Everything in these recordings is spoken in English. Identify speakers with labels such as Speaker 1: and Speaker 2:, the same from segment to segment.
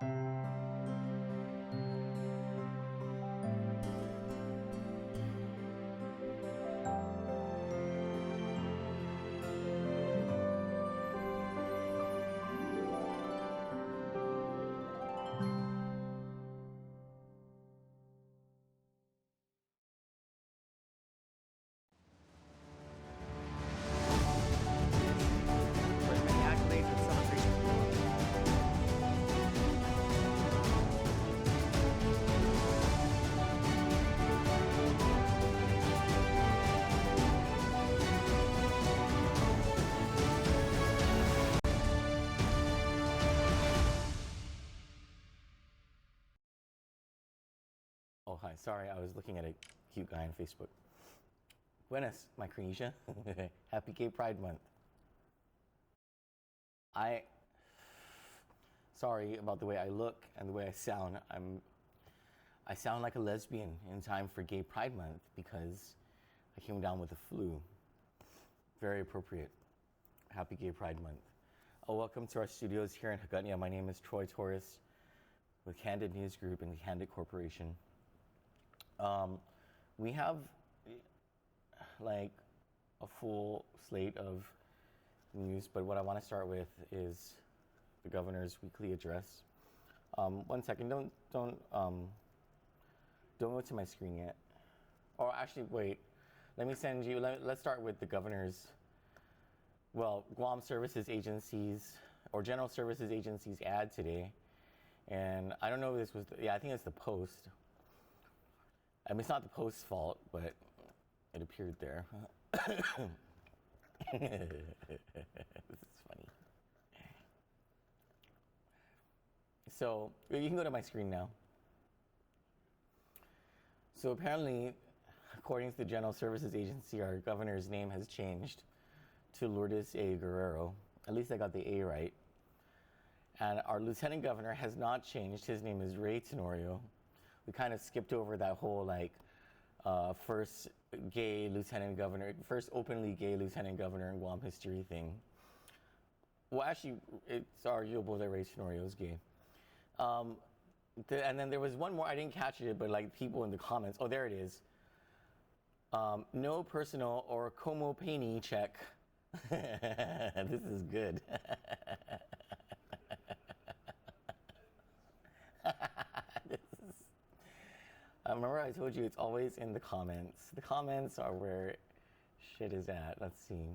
Speaker 1: Oh, hi. Sorry, I was looking at a cute guy on Facebook. Buenas, my Crenisha. Happy Gay Pride Month. Sorry about the way I look and the way I sound. I sound like a lesbian in time for Gay Pride Month because I came down with the flu. Very appropriate. Happy Gay Pride Month. Welcome to our studios here in Hagåtña. My name is Troy Torres with Kandit News Group and the Kandit Corporation. We have like a full slate of news, but what I want to start with is the governor's weekly address. 1 second, don't go to my screen yet. Or actually, wait. Let me send you. Let's start with the governor's. Well, Guam Services Agency's or General Services Agency's ad today, and I don't know if this was. I think it's the Post. I mean, it's not the Post's fault, but it appeared there. This is funny. So you can go to my screen now. So apparently, according to the General Services Agency, our governor's name has changed to Lourdes A. Guerrero. At least I got the A right. And our lieutenant governor has not changed. His name is Ray Tenorio. We kind of skipped over that whole first gay lieutenant governor, first openly gay lieutenant governor in Guam history thing. Well, actually, it's arguable that Ray Tenorio is gay. And then there was one more, I didn't catch it, but like people in the comments, oh, there it is. No personal or como peni check. This is good. Remember I told you it's always in the comments. The comments are where shit is at. Let's see.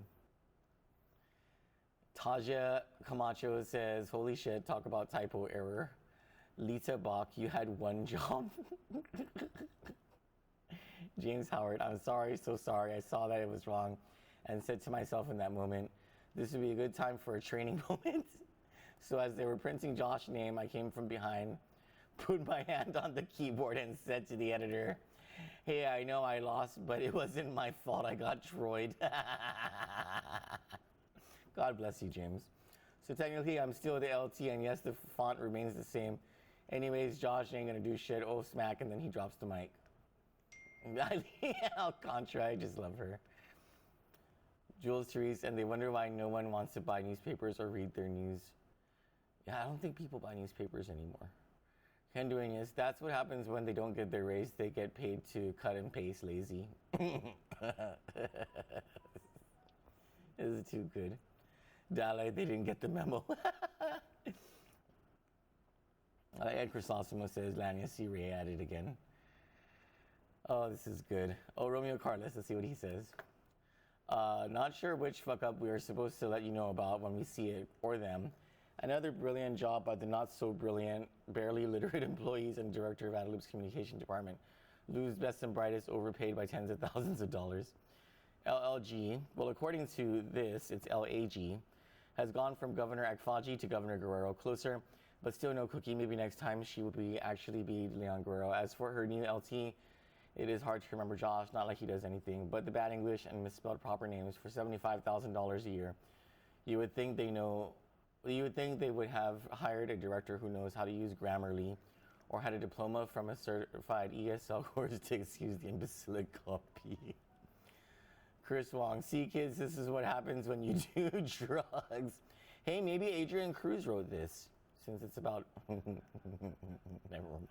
Speaker 1: Taja Camacho says, holy shit, talk about typo error. Lita Bach, you had one job. James Howard, I'm sorry, so sorry. I saw that it was wrong and said to myself in that moment, this would be a good time for a training moment. So as they were printing Josh's name, I came from behind, put my hand on the keyboard and said to the editor, hey, I know I lost, but it wasn't my fault. I got Troyed. God bless you, James. So technically, I'm still the LT, and yes, the font remains the same. Anyways, Josh ain't gonna do shit. Oh, smack, and then he drops the mic. Alcantara, I just love her. Jules Therese, and they wonder why no one wants to buy newspapers or read their news. Yeah, I don't think people buy newspapers anymore. Ken doing is, that's what happens when they don't get their raise. They get paid to cut and paste lazy. This is too good. Dale, they didn't get the memo. Ed Chrysostomos says, Lania C. Ray at it again. Oh, this is good. Oh, Romeo Carlos, let's see what he says. Not sure which fuck up we are supposed to let you know about when we see it, or them. Another brilliant job by the not so brilliant, barely literate employees and director of Adeloop's communication department. Lose best and brightest, overpaid by tens of thousands of dollars. LLG, well, according to this, it's LAG, has gone from Governor Akfaji to Governor Guerrero. Closer, but still no cookie. Maybe next time she would actually be Leon Guerrero. As for her new LT, it is hard to remember Josh, not like he does anything, but the bad English and misspelled proper names for $75,000 a year. You would think they would have hired a director who knows how to use Grammarly or had a diploma from a certified ESL course to excuse the imbecilic copy. Chris Wong, see kids, this is what happens when you do drugs. Hey, maybe Adrian Cruz wrote this. since it's about. Never mind.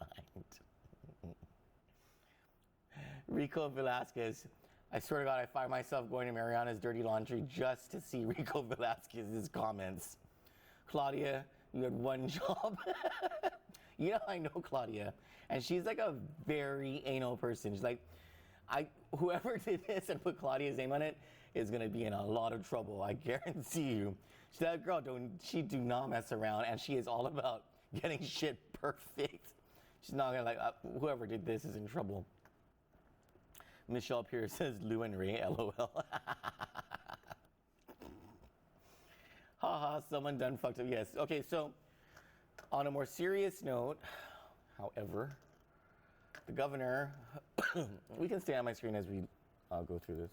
Speaker 1: Rico Velasquez. I swear to God, I find myself going to Mariana's dirty laundry just to see Rico Velasquez's comments. Claudia, you had one job. You know, I know Claudia, and she's like a very anal person. She's like, whoever did this and put Claudia's name on it is gonna be in a lot of trouble. I guarantee you. That girl, she do not mess around, and she is all about getting shit perfect. She's not gonna whoever did this is in trouble. Michelle Pierce says, Lou and Ray, LOL. Haha, someone done fucked up. Yes. Okay, so on a more serious note, however, the governor, we can stay on my screen as we go through this.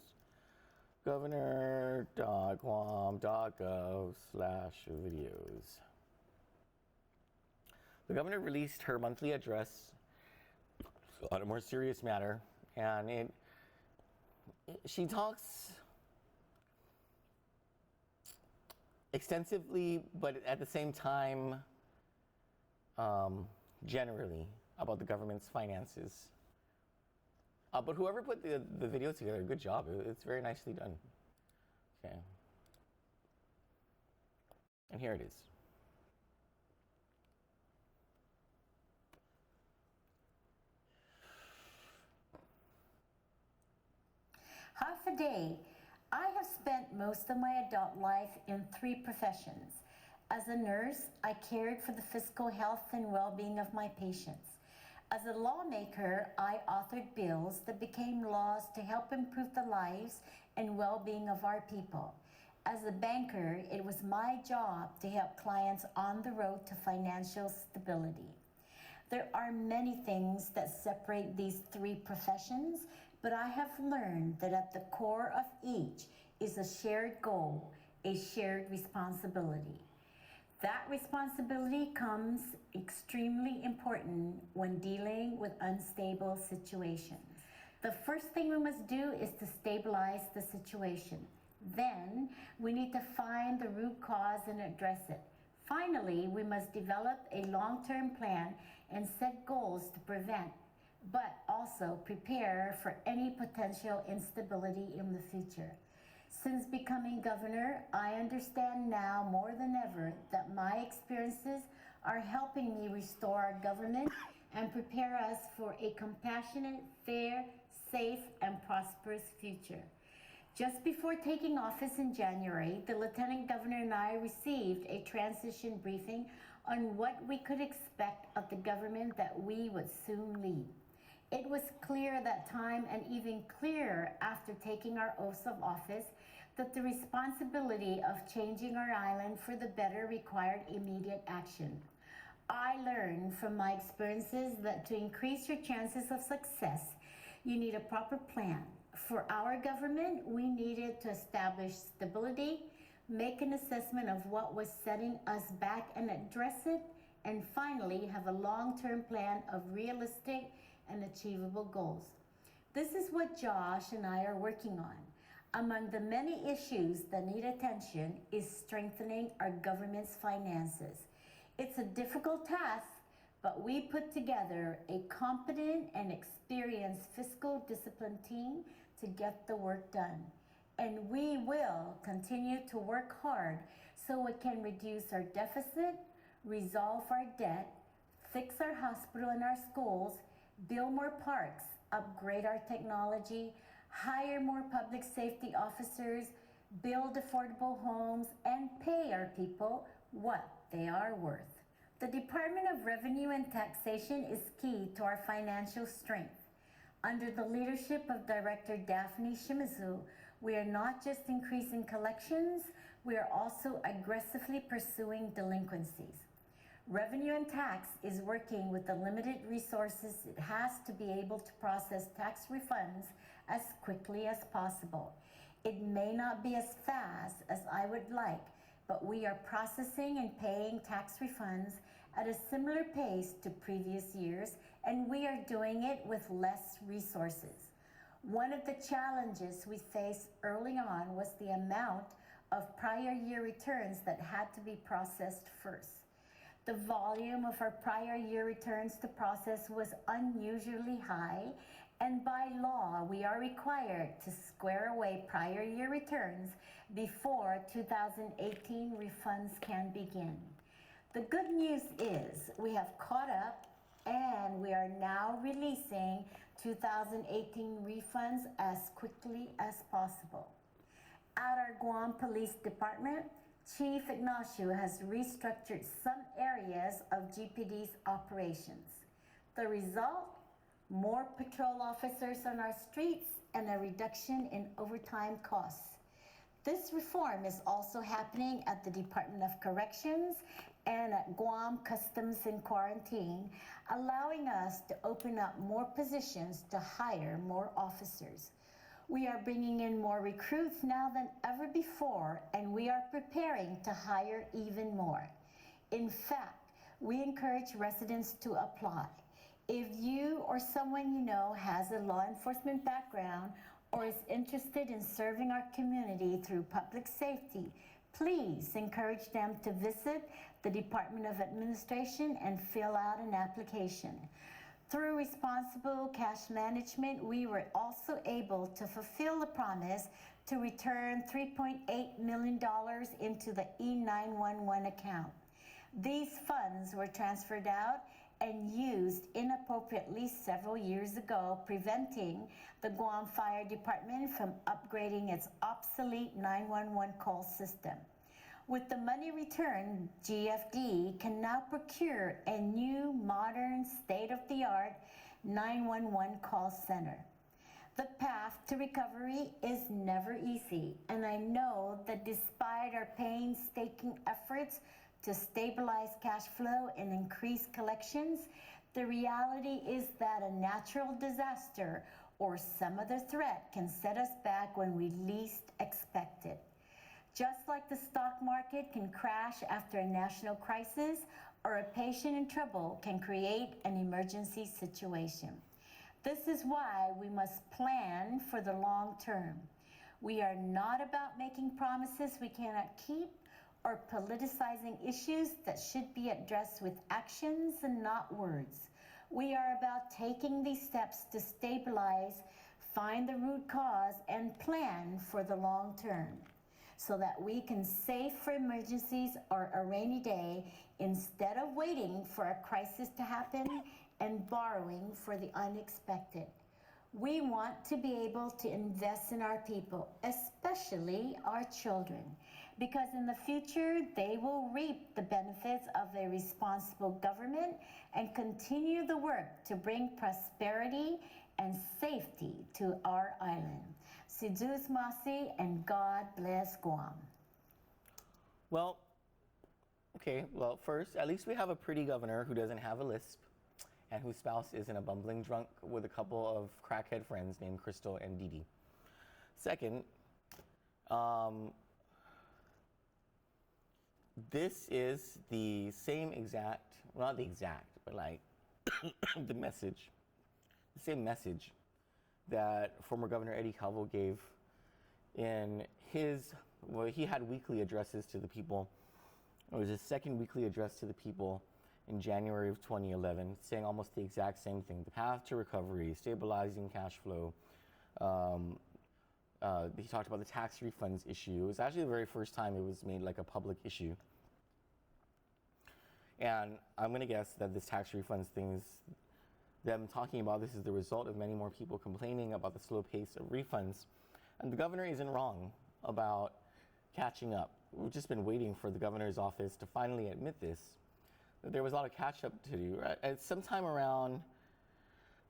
Speaker 1: governor.guam.gov/videos. The governor released her monthly address on a more serious matter, and she talks extensively, but at the same time, generally about the government's finances. But whoever put the video together, good job. It's very nicely done. Okay. And here it is.
Speaker 2: Half a day. I have spent most of my adult life in 3 professions. As a nurse, I cared for the physical health and well-being of my patients. As a lawmaker, I authored bills that became laws to help improve the lives and well-being of our people. As a banker, it was my job to help clients on the road to financial stability. There are many things that separate these 3 professions, but I have learned that at the core of each is a shared goal, a shared responsibility. That responsibility comes extremely important when dealing with unstable situations. The first thing we must do is to stabilize the situation. Then we need to find the root cause and address it. Finally, we must develop a long-term plan and set goals to prevent, but also prepare for any potential instability in the future. Since becoming governor, I understand now more than ever that my experiences are helping me restore our government and prepare us for a compassionate, fair, safe, and prosperous future. Just before taking office in January, the Lieutenant Governor and I received a transition briefing on what we could expect of the government that we would soon lead. It was clear at that time, and even clearer after taking our oaths of office, that the responsibility of changing our island for the better required immediate action. I learned from my experiences that to increase your chances of success, you need a proper plan. For our government, we needed to establish stability, make an assessment of what was setting us back and address it, and finally have a long-term plan of realistic and achievable goals. This is what Josh and I are working on. Among the many issues that need attention is strengthening our government's finances. It's a difficult task, but we put together a competent and experienced fiscal discipline team to get the work done. And we will continue to work hard so we can reduce our deficit, resolve our debt, fix our hospital and our schools, build more parks, upgrade our technology, hire more public safety officers, build affordable homes, and pay our people what they are worth. The Department of Revenue and Taxation is key to our financial strength. Under the leadership of Director Daphne Shimizu, we are not just increasing collections, we are also aggressively pursuing delinquencies. Revenue and Tax is working with the limited resources it has to be able to process tax refunds as quickly as possible. It may not be as fast as I would like, but we are processing and paying tax refunds at a similar pace to previous years, and we are doing it with less resources. One of the challenges we faced early on was the amount of prior year returns that had to be processed first. The volume of our prior year returns to process was unusually high, and by law, we are required to square away prior year returns before 2018 refunds can begin. The good news is we have caught up and we are now releasing 2018 refunds as quickly as possible. At our Guam Police Department, Chief Ignacio has restructured some areas of GPD's operations. The result? More patrol officers on our streets and a reduction in overtime costs. This reform is also happening at the Department of Corrections and at Guam Customs and Quarantine, allowing us to open up more positions to hire more officers. We are bringing in more recruits now than ever before, and we are preparing to hire even more. In fact, we encourage residents to apply. If you or someone you know has a law enforcement background or is interested in serving our community through public safety, please encourage them to visit the Department of Administration and fill out an application. Through responsible cash management, we were also able to fulfill the promise to return $3.8 million into the E911 account. These funds were transferred out and used inappropriately several years ago, preventing the Guam Fire Department from upgrading its obsolete 911 call system. With the money returned, GFD can now procure a new, modern, state-of-the-art 911 call center. The path to recovery is never easy, and I know that despite our painstaking efforts to stabilize cash flow and increase collections, the reality is that a natural disaster or some other threat can set us back when we least expect it. Just like the stock market can crash after a national crisis, or a patient in trouble can create an emergency situation. This is why we must plan for the long term. We are not about making promises we cannot keep or politicizing issues that should be addressed with actions and not words. We are about taking these steps to stabilize, find the root cause, and plan for the long term, so that we can save for emergencies or a rainy day instead of waiting for a crisis to happen and borrowing for the unexpected. We want to be able to invest in our people, especially our children, because in the future they will reap the benefits of a responsible government and continue the work to bring prosperity and safety to our island. Sidus Masi, and God bless Guam.
Speaker 1: Well, okay, well, first, at least we have a pretty governor who doesn't have a lisp and whose spouse isn't a bumbling drunk with a couple of crackhead friends named Crystal and Dee Dee. Second, this is the same exact, well, not the exact, but like the same message that former Governor Eddie Calvo gave in his, well, he had weekly addresses to the people. It was his second weekly address to the people in January of 2011, saying almost the exact same thing: the path to recovery, stabilizing cash flow. He talked about the tax refunds issue. It was actually the very first time it was made like a public issue. And I'm going to guess that this tax refunds thing is them talking about this is the result of many more people complaining about the slow pace of refunds. And the governor isn't wrong about catching up. We've just been waiting for the governor's office to finally admit this, that there was a lot of catch up to do. At sometime around,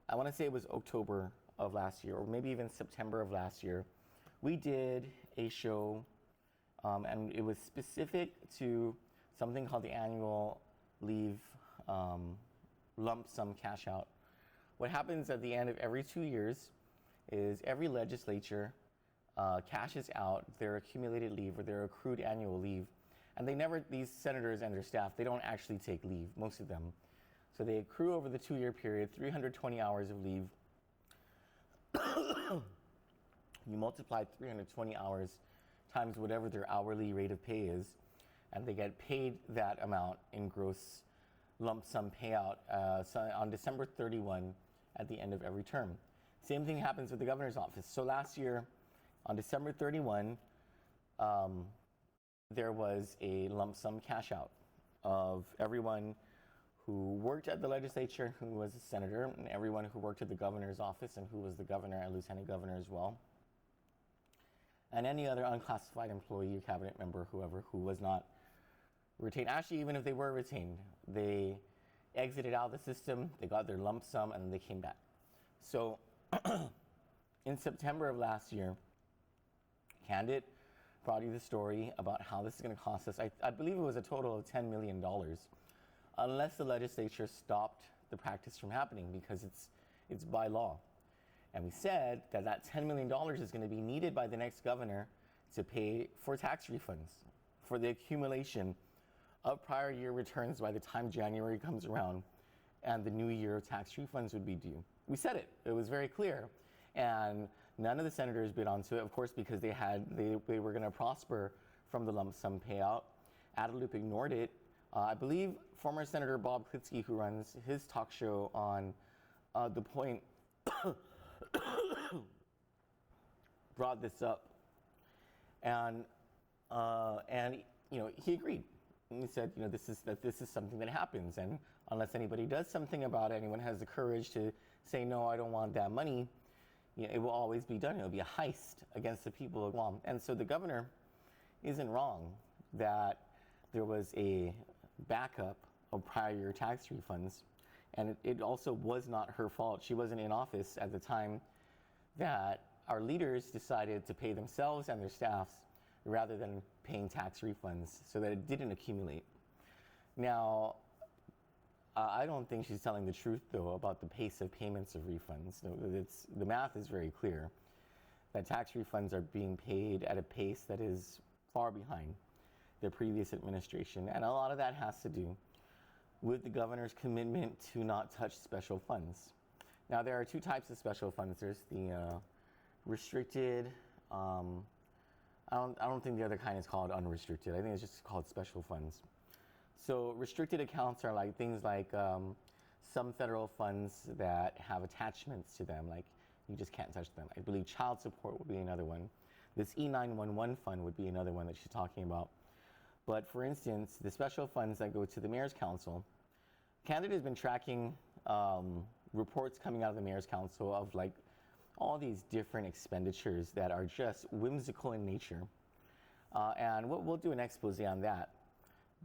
Speaker 1: I want to say it was October of last year, or maybe even September of last year, we did a show, and it was specific to something called the annual leave lump sum cash out. What happens at the end of every 2 years is every legislature cashes out their accumulated leave or their accrued annual leave. And these senators and their staff, they don't actually take leave, most of them. So they accrue over the 2-year period 320 hours of leave. You multiply 320 hours times whatever their hourly rate of pay is, and they get paid that amount in gross lump sum payout on December 31 at the end of every term. Same thing happens with the governor's office. So last year, on December 31, there was a lump sum cash out of everyone who worked at the legislature, who was a senator, and everyone who worked at the governor's office and who was the governor and lieutenant governor as well. And any other unclassified employee or cabinet member, whoever, who was not retained. Actually, even if they were retained, they exited out of the system, they got their lump sum, and then they came back. So in September of last year, Kandit brought you the story about how this is going to cost us, I believe it was a total of $10 million, unless the legislature stopped the practice from happening, because it's by law. And we said that that $10 million is going to be needed by the next governor to pay for tax refunds, for the accumulation of prior year returns by the time January comes around and the new year tax refunds would be due. We said it. It was very clear. And none of the senators bid onto it, of course, because they were going to prosper from the lump sum payout. Adelup ignored it. I believe former Senator Bob Klitsky, who runs his talk show on The Point, brought this up, and he agreed. And he said, this is something that happens, and unless anybody does something about it, anyone has the courage to say no, I don't want that money, it will always be done. It will be a heist against the people of Guam. And so the governor isn't wrong that there was a backup of prior year tax refunds. And it also was not her fault. She wasn't in office at the time that our leaders decided to pay themselves and their staffs rather than paying tax refunds so that it didn't accumulate. Now, I don't think she's telling the truth, though, about the pace of payments of refunds. The math is very clear that tax refunds are being paid at a pace that is far behind the previous administration. And a lot of that has to do with the governor's commitment to not touch special funds. Now, there are two types of special funds. There's the restricted, I don't think the other kind is called unrestricted. I think it's just called special funds. So restricted accounts are like things like some federal funds that have attachments to them, like you just can't touch them. I believe child support would be another one. This E911 fund would be another one that she's talking about. But for instance, the special funds that go to the Mayor's Council, Kandit has been tracking reports coming out of the Mayor's Council of like all these different expenditures that are just whimsical in nature. And we'll do an expose on that.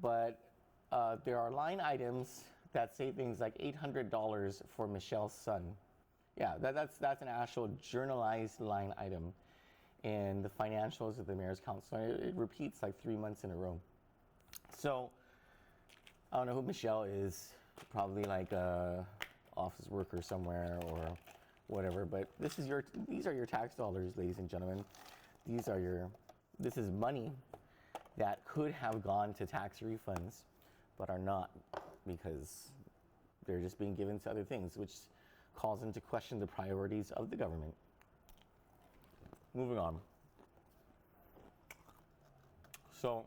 Speaker 1: But there are line items that say things like $800 for Michelle's son. Yeah, that's an actual journalized line item in the financials of the Mayor's Council. It repeats like 3 months in a row. So I don't know who Michelle is, probably like a office worker somewhere or whatever, but these are your tax dollars, ladies and gentlemen. This is money that could have gone to tax refunds, but are not, because they're just being given to other things, which calls into question the priorities of the government. Moving on. So,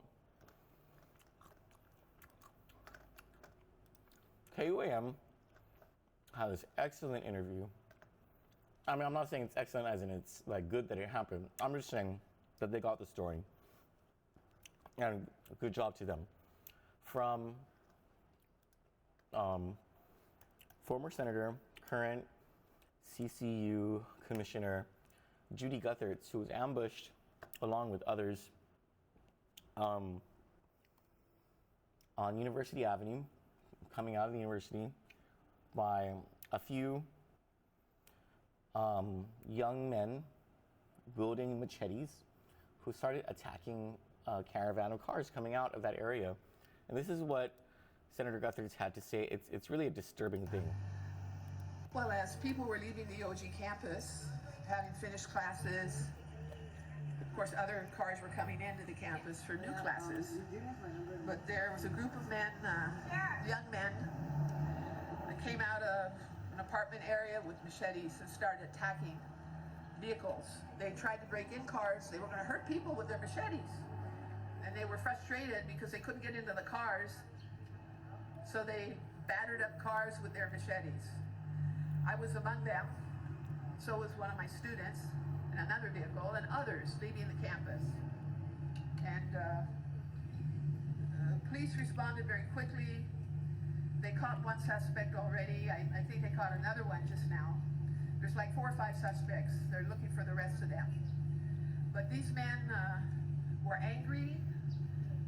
Speaker 1: KUAM had this excellent interview. I mean, I'm not saying it's excellent as in it's like good that it happened. I'm just saying that they got the story. And good job to them. From former Senator, current CCU Commissioner Judy Guthertz, who was ambushed along with others on University Avenue, coming out of the university, by a few young men wielding machetes who started attacking a caravan of cars coming out of that area. And this is what Senator Guthertz had to say. It's really a disturbing thing.
Speaker 3: Well, as people were leaving the OG campus, having finished classes, of course other cars were coming into the campus for new classes, but there was a group of men, young men, that came out of an apartment area with machetes and started attacking vehicles. They tried to break in cars. They were going to hurt people with their machetes. And they were frustrated because they couldn't get into the cars, so they battered up cars with their machetes. I was among them, so was one of my students in another vehicle, and others leaving the campus. And police responded very quickly. They caught one suspect already. I think they caught another one just now. There's like 4 or 5 suspects. They're looking for the rest of them. But these men were angry.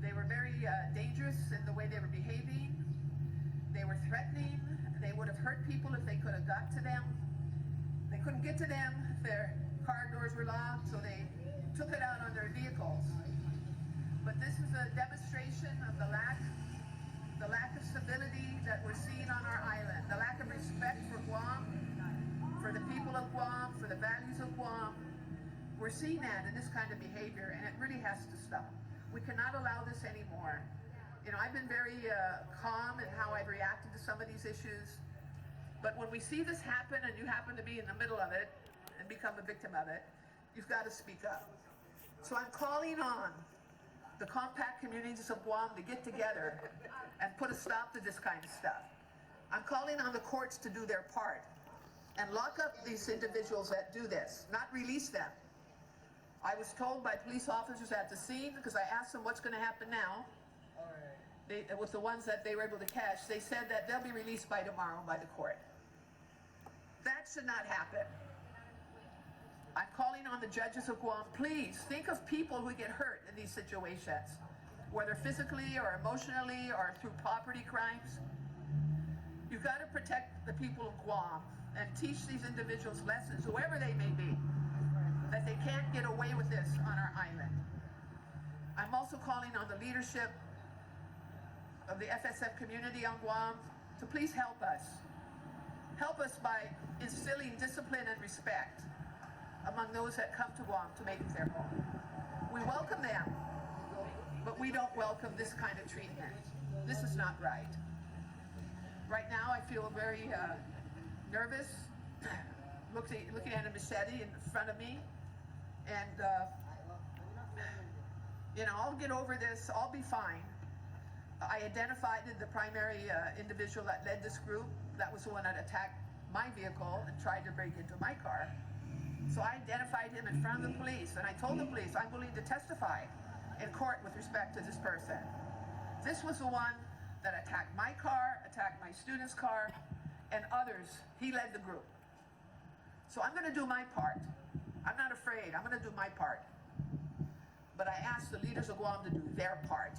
Speaker 3: They were very dangerous in the way they were behaving. They were threatening. They would have hurt people if they could have got to them. They couldn't get to them if their car doors were locked, so they took it out on their vehicles. But this is a demonstration of the lack of civility that we're seeing on our island, the lack of respect for Guam, for the people of Guam, for the values of Guam. We're seeing that in this kind of behavior, and it really has to stop. We cannot allow this anymore. You know, I've been very calm in how I've reacted to some of these issues, but when we see this happen and you happen to be in the middle of it and become a victim of it, you've got to speak up. So I'm calling on the compact communities of Guam to get together and put a stop to this kind of stuff. I'm calling on the courts to do their part and lock up these individuals that do this, not release them. I was told by police officers at the scene, because I asked them what's going to happen now, with the ones that they were able to catch, they said that they'll be released by tomorrow by the court. That should not happen. I'm calling on the judges of Guam, please think of people who get hurt in these situations, whether physically or emotionally or through property crimes. You've got to protect the people of Guam and teach these individuals lessons, whoever they may be, that they can't get away with this on our island. I'm also calling on the leadership of the FSF community on Guam to please help us. Help us by instilling discipline and respect among those that come to Guam to make it their home. We welcome them, but we don't welcome this kind of treatment. This is not right. Right now I feel very nervous, looking at a machete in front of me, and you know, I'll get over this, I'll be fine. I identified the primary individual that led this group. That was the one that attacked my vehicle and tried to break into my car. So I identified him in front of the police, and I told the police I'm willing to testify in court with respect to this person. This was the one that attacked my car, attacked my student's car, and others. He led the group. So I'm going to do my part. I'm not afraid. I'm going to do my part. But I ask the leaders of Guam to do their part.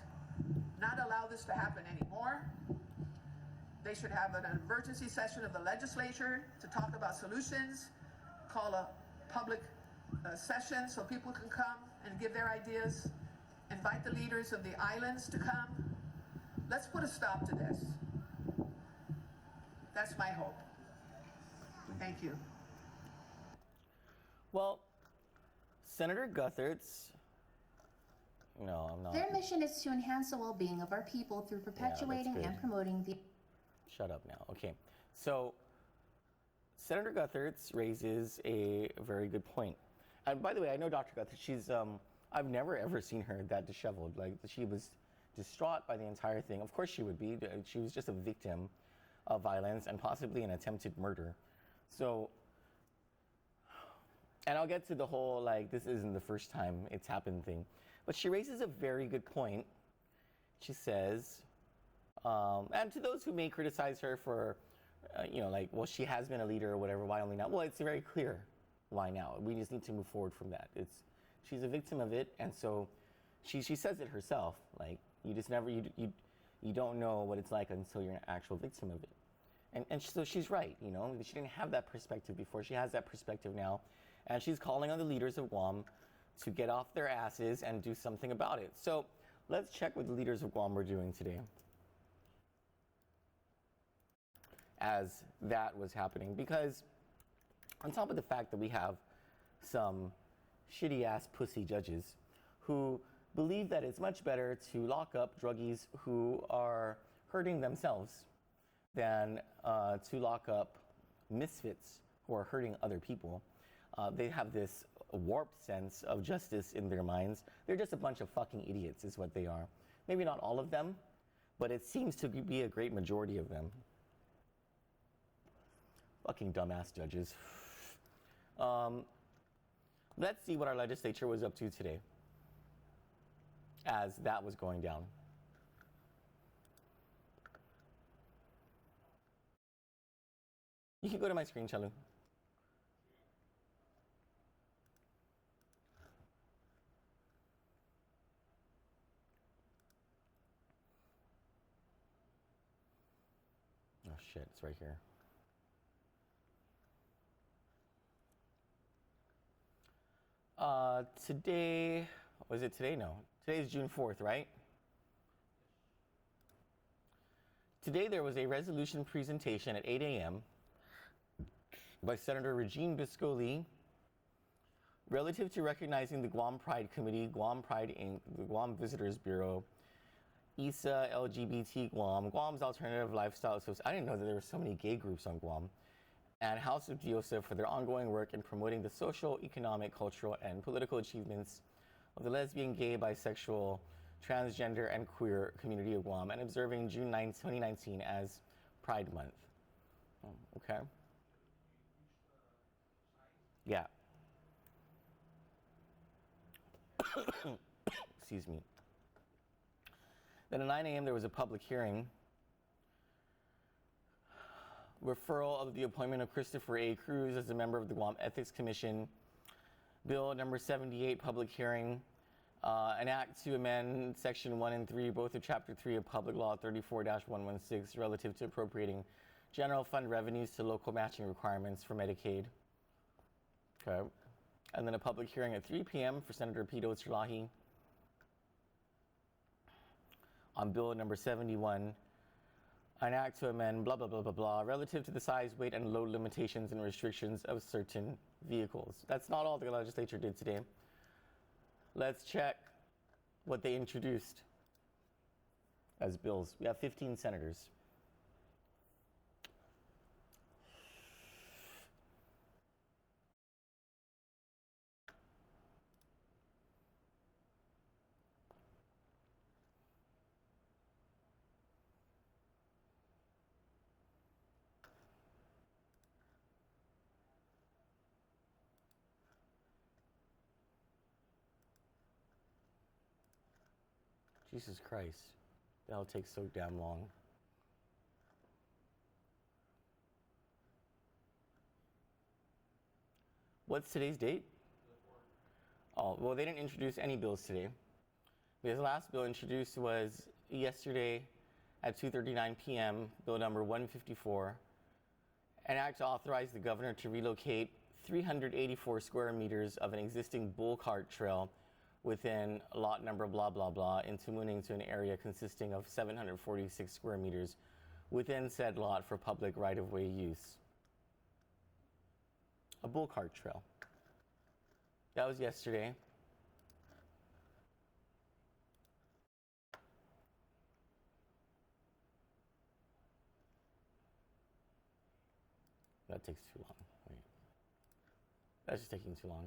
Speaker 3: Not allow this to happen anymore. They should have an emergency session of the legislature to talk about solutions, call a public session so people can come and give their ideas, invite the leaders of the islands to come. Let's put a stop to this. That's my hope. Thank you.
Speaker 1: Well, Senator Guthertz, no, I'm not.
Speaker 4: Their mission is to enhance the well-being of our people through perpetuating
Speaker 1: good.
Speaker 4: and promoting the...
Speaker 1: Shut up now. Okay. So, Senator Guthertz raises a very good point. And by the way, I know Dr. Guthertz, she's, I've never ever seen her that disheveled. Like, she was distraught by the entire thing. Of course she would be. She was just a victim of violence and possibly an attempted murder. So, and I'll get to the whole, like, this isn't the first time it's happened thing. But she raises a very good point. She says, and to those who may criticize her for, you know, like, well, she has been a leader or whatever, why only now? Well, it's very clear why now. We just need to move forward from that. She's a victim of it, and so she says it herself. Like, you just never, you don't know what it's like until you're an actual victim of it. And so she's right, you know, she didn't have that perspective before. She has that perspective now, and she's calling on the leaders of Guam to get off their asses and do something about it. So let's check what the leaders of Guam were doing today as that was happening. Because on top of the fact that we have some shitty-ass pussy judges who believe that it's much better to lock up druggies who are hurting themselves than to lock up misfits who are hurting other people. They have this warped sense of justice in their minds. They're just a bunch of fucking idiots, is what they are. Maybe not all of them, but it seems to be a great majority of them. Fucking dumbass judges. Let's see what our legislature was up to today as that was going down. You can go to my screen, Chalu. Oh shit, it's right here. Today, was it today? No. Today is June 4th, right? Today there was a resolution presentation at 8 a.m. by Senator Regine Biscoli relative to recognizing the Guam Pride Committee, Guam Pride Inc., the Guam Visitors Bureau, ISA, LGBT Guam, Guam's Alternative Lifestyle Association. I didn't know that there were so many gay groups on Guam. And House of Joseph for their ongoing work in promoting the social, economic, cultural, and political achievements of the lesbian, gay, bisexual, transgender, and queer community of Guam, and observing June 9, 2019 as Pride Month. Oh, okay. Yeah. Excuse me. Then at 9 a.m. there was a public hearing. Referral of the appointment of Christopher A. Cruz as a member of the Guam Ethics Commission. Bill number 78, public hearing. An act to amend section 1 and 3, both of chapter 3 of Public Law 34-116 relative to appropriating general fund revenues to local matching requirements for Medicaid. Okay. And then a public hearing at 3 p.m. for Senator Pito Tzulahi on bill number 71, an act to amend blah, blah, blah, blah, blah, relative to the size, weight, and load limitations and restrictions of certain vehicles. That's not all the legislature did today. Let's check what they introduced as bills. We have 15 senators. Jesus Christ, that'll take so damn long. What's today's date? Oh, well, they didn't introduce any bills today. Because the last bill introduced was yesterday at 2:39 p.m., bill number 154, an act to authorize the governor to relocate 384 square meters of an existing bull cart trail within lot number blah, blah, blah, into Mooning to an area consisting of 746 square meters within said lot for public right-of-way use. A bull cart trail. That was yesterday. That takes too long. Wait. That's just taking too long.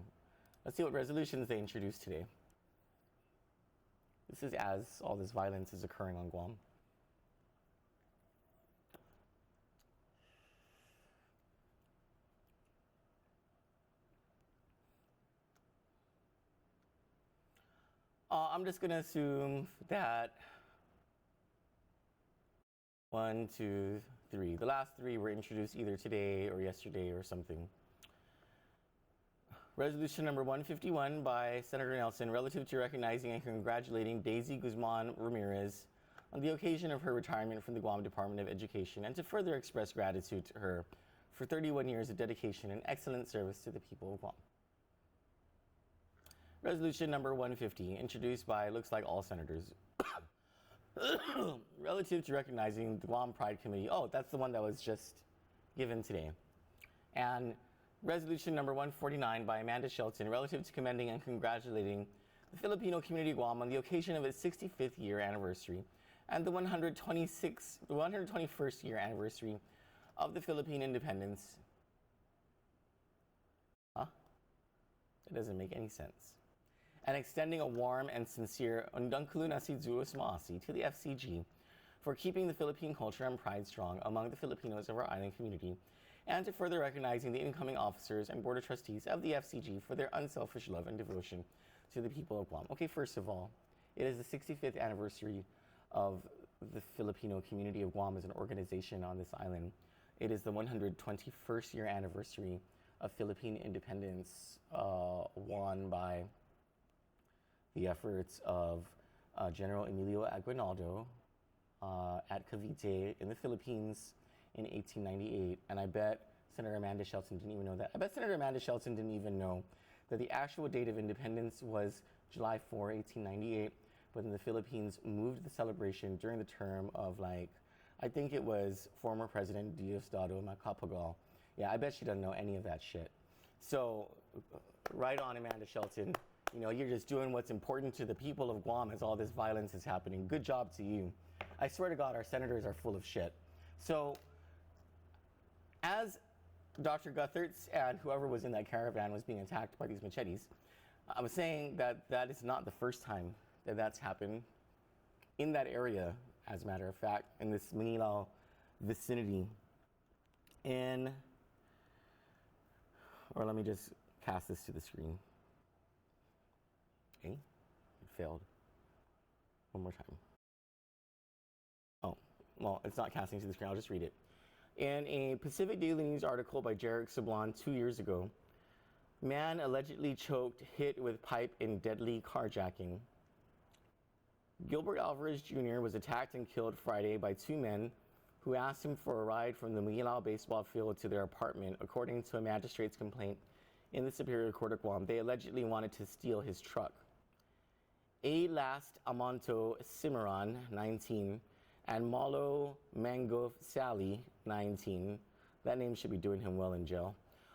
Speaker 1: Let's see what resolutions they introduced today. This is as all this violence is occurring on Guam. I'm just going to assume that 1, 2, 3. The last 3 were introduced either today or yesterday or something. Resolution number 151 by Senator Nelson relative to recognizing and congratulating Daisy Guzman Ramirez on the occasion of her retirement from the Guam Department of Education and to further express gratitude to her for 31 years of dedication and excellent service to the people of Guam. Resolution number 150, introduced by, looks like all senators, relative to recognizing the Guam Pride Committee. Oh, that's the one that was just given today. And resolution number 149 by Amanda Shelton, relative to commending and congratulating the Filipino community of Guam on the occasion of its 65th year anniversary and the 121st year anniversary of the Philippine independence. Huh? It doesn't make any sense. And extending a warm and sincere undangkulunasi maasi to the FCG for keeping the Philippine culture and pride strong among the Filipinos of our island community, and to further recognizing the incoming officers and board of trustees of the FCG for their unselfish love and devotion to the people of Guam. Okay, first of all, it is the 65th anniversary of the Filipino community of Guam as an organization on this island. It is the 121st year anniversary of Philippine independence, won by the efforts of General Emilio Aguinaldo at Cavite in the Philippines in 1898. And I bet Senator Amanda Shelton didn't even know that. I bet Senator Amanda Shelton didn't even know that the actual date of independence was July 4, 1898, but then the Philippines moved the celebration during the term of, like, I think it was former President Diosdado Macapagal. Yeah, I bet she doesn't know any of that shit. So, right on, Amanda Shelton. You know, you're just doing what's important to the people of Guam as all this violence is happening. Good job to you. I swear to God, our senators are full of shit. So, as Dr. Guthertz and whoever was in that caravan was being attacked by these machetes, I was saying that that is not the first time that that's happened in that area, as a matter of fact, in this Manila vicinity. Or let me just cast this to the screen. Okay, it failed. One more time. Oh, well, it's not casting to the screen, I'll just read it. In a Pacific Daily News article by Jarek Sablon 2 years ago, man allegedly choked, hit with pipe in deadly carjacking. Gilbert Alvarez Jr. was attacked and killed Friday by two men who asked him for a ride from the Mangilao baseball field to their apartment, according to a magistrate's complaint in the Superior Court of Guam. They allegedly wanted to steal his truck. A. Last Amonto Cimarron, 19, and Malo Mangov Sally, 19. That name should be doing him well in jail.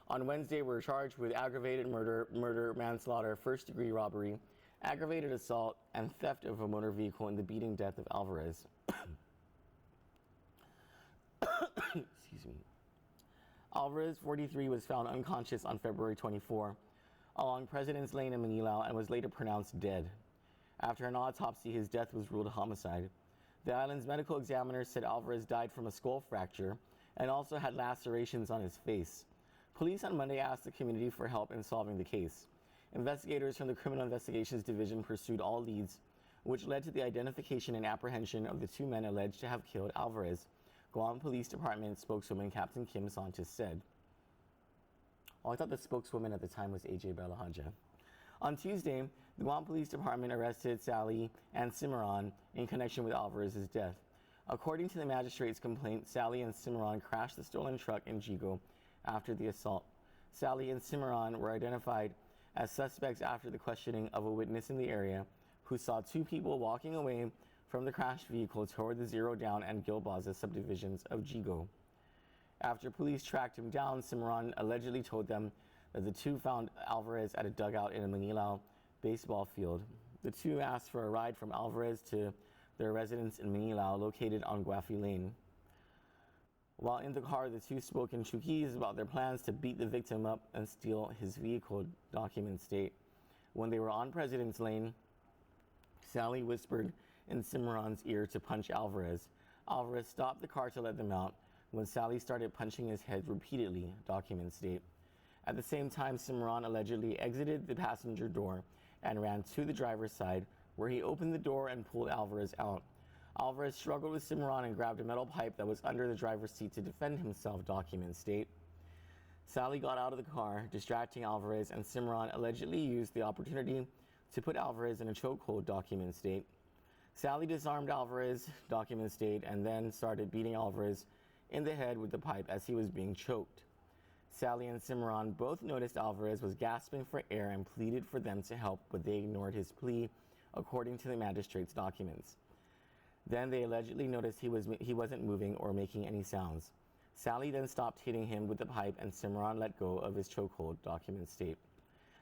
Speaker 1: On Wednesday, were charged with aggravated murder, manslaughter, first-degree robbery, aggravated assault, and theft of a motor vehicle in the beating death of Alvarez. Excuse me. Alvarez, 43, was found unconscious on February 24 along President's Lane in Manila and was later pronounced dead. After an autopsy, his death was ruled a homicide. The island's medical examiner said Alvarez died from a skull fracture and also had lacerations on his face. Police on Monday asked the community for help in solving the case. Investigators from the Criminal Investigations Division pursued all leads, which led to the identification and apprehension of the two men alleged to have killed Alvarez, Guam Police Department spokeswoman Captain Kim Santos said. Oh, I thought the spokeswoman at the time was AJ Balahaja. On Tuesday, the Guam Police Department arrested Sally and Cimarron in connection with Alvarez's death. According to the magistrate's complaint, Sally and Cimarron crashed the stolen truck in Jigo after the assault. Sally and Cimarron were identified as suspects after the questioning of a witness in the area who saw two people walking away from the crashed vehicle toward the Zero Down and Gilbaza subdivisions of Jigo. After police tracked him down, Cimarron allegedly told them that the two found Alvarez at a dugout in a Manila baseball field. The two asked for a ride from Alvarez to their residence in Manila, located on Guafi Lane. While in the car, the two spoke in Chuukese about their plans to beat the victim up and steal his vehicle, documents state. When they were on President's Lane, Sally whispered in Cimarron's ear to punch Alvarez. Alvarez stopped the car to let them out when Sally started punching his head repeatedly, documents state. At the same time, Cimarron allegedly exited the passenger door and ran to the driver's side, where he opened the door and pulled Alvarez out. Alvarez struggled with Cimarron and grabbed a metal pipe that was under the driver's seat to defend himself, documents state. Sally got out of the car, distracting Alvarez, and Cimarron allegedly used the opportunity to put Alvarez in a chokehold, documents state. Sally disarmed Alvarez, documents state, and then started beating Alvarez in the head with the pipe as he was being choked. Sally and Cimarron both noticed Alvarez was gasping for air and pleaded for them to help, but they ignored his plea, according to the magistrate's documents. Then they allegedly noticed he wasn't moving or making any sounds. Sally then stopped hitting him with the pipe and Cimarron let go of his chokehold, documents state.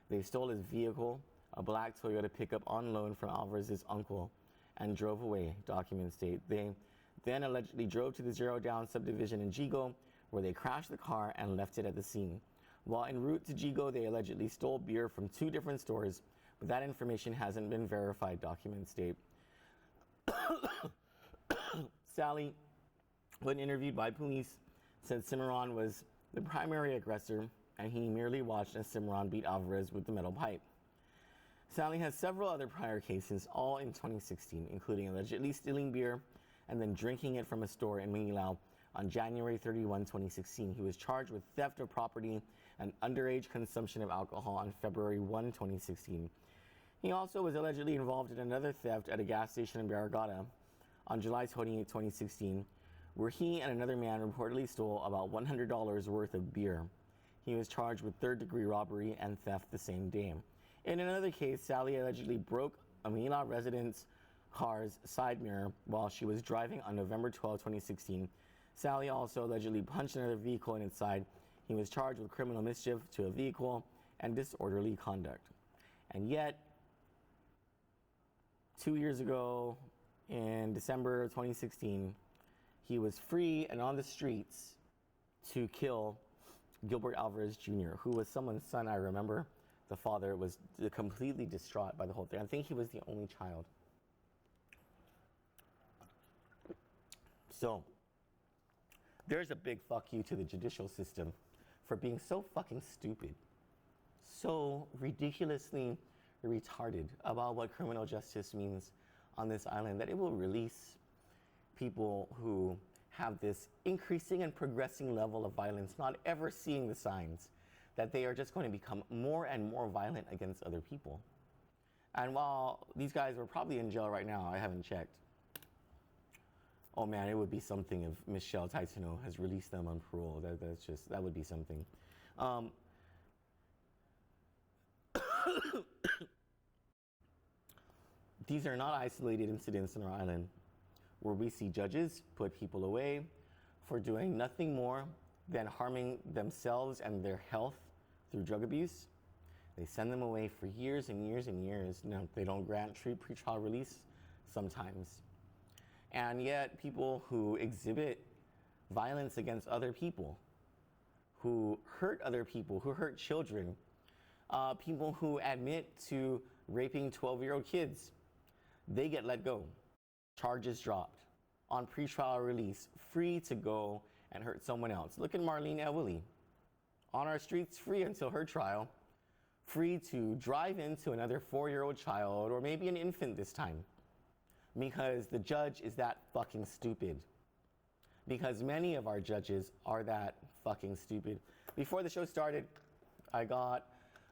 Speaker 1: They stole his vehicle, a black Toyota pickup on loan from Alvarez's uncle, and drove away, documents state. They then allegedly drove to the Zero Down subdivision in Jigo, where they crashed the car and left it at the scene. While en route to Jigo, they allegedly stole beer from 2 different stores, but that information hasn't been verified, documents state. Sally, when interviewed by police, said Cimarron was the primary aggressor and he merely watched as Cimarron beat Alvarez with the metal pipe. Sally has several other prior cases, all in 2016, including allegedly stealing beer and then drinking it from a store in Manilao on January 31, 2016. He was charged with theft of property and underage consumption of alcohol on February 1, 2016. He also was allegedly involved in another theft at a gas station in Barragata on July 28, 2016, where he and another man reportedly stole about $100 worth of beer. He was charged with third-degree robbery and theft the same day. In another case, Sally allegedly broke a Manila resident's car's side mirror while she was driving on November 12, 2016. Sally also allegedly punched another vehicle in its side. He was charged with criminal mischief to a vehicle and disorderly conduct. And yet, 2 years ago, in December 2016, he was free and on the streets to kill Gilbert Alvarez Jr., who was someone's son, I remember. The father was completely distraught by the whole thing. I think he was the only child. So, there's a big fuck you to the judicial system for being so fucking stupid, so ridiculously retarded about what criminal justice means on this island, that it will release people who have this increasing and progressing level of violence, not ever seeing the signs that they are just going to become more and more violent against other people. And while these guys are probably in jail right now, I haven't checked. Oh man, it would be something if Michelle Titano has released them on parole. That would be something. These are not isolated incidents in our island where we see judges put people away for doing nothing more than harming themselves and their health through drug abuse. They send them away for years and years and years. No, they don't grant pretrial release sometimes. And yet people who exhibit violence against other people, who hurt other people, who hurt children, people who admit to raping 12-year-old kids, they get let go. Charges dropped, on pretrial release, free to go and hurt someone else. Look at Marlene Ewely, on our streets free until her trial, free to drive into another 4-year-old child, or maybe an infant this time, because the judge is that fucking stupid. Because many of our judges are that fucking stupid. Before the show started, I got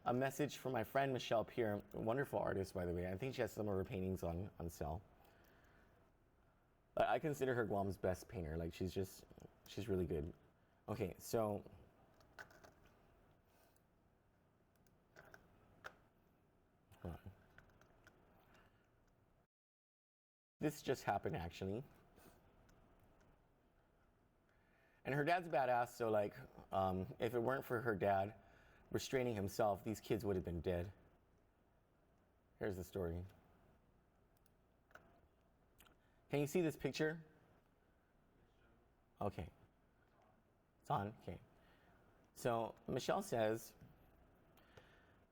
Speaker 1: a message from my friend Michelle Pierre, a wonderful artist, by the way. I think she has some of her paintings on sale. I consider her Guam's best painter. Like, she's really good. Okay, so hold on. This just happened actually. And her dad's badass, so like, if it weren't for her dad restraining himself, these kids would have been dead. Here's the story. Can you see this picture? Okay. It's on, okay. So Michelle says,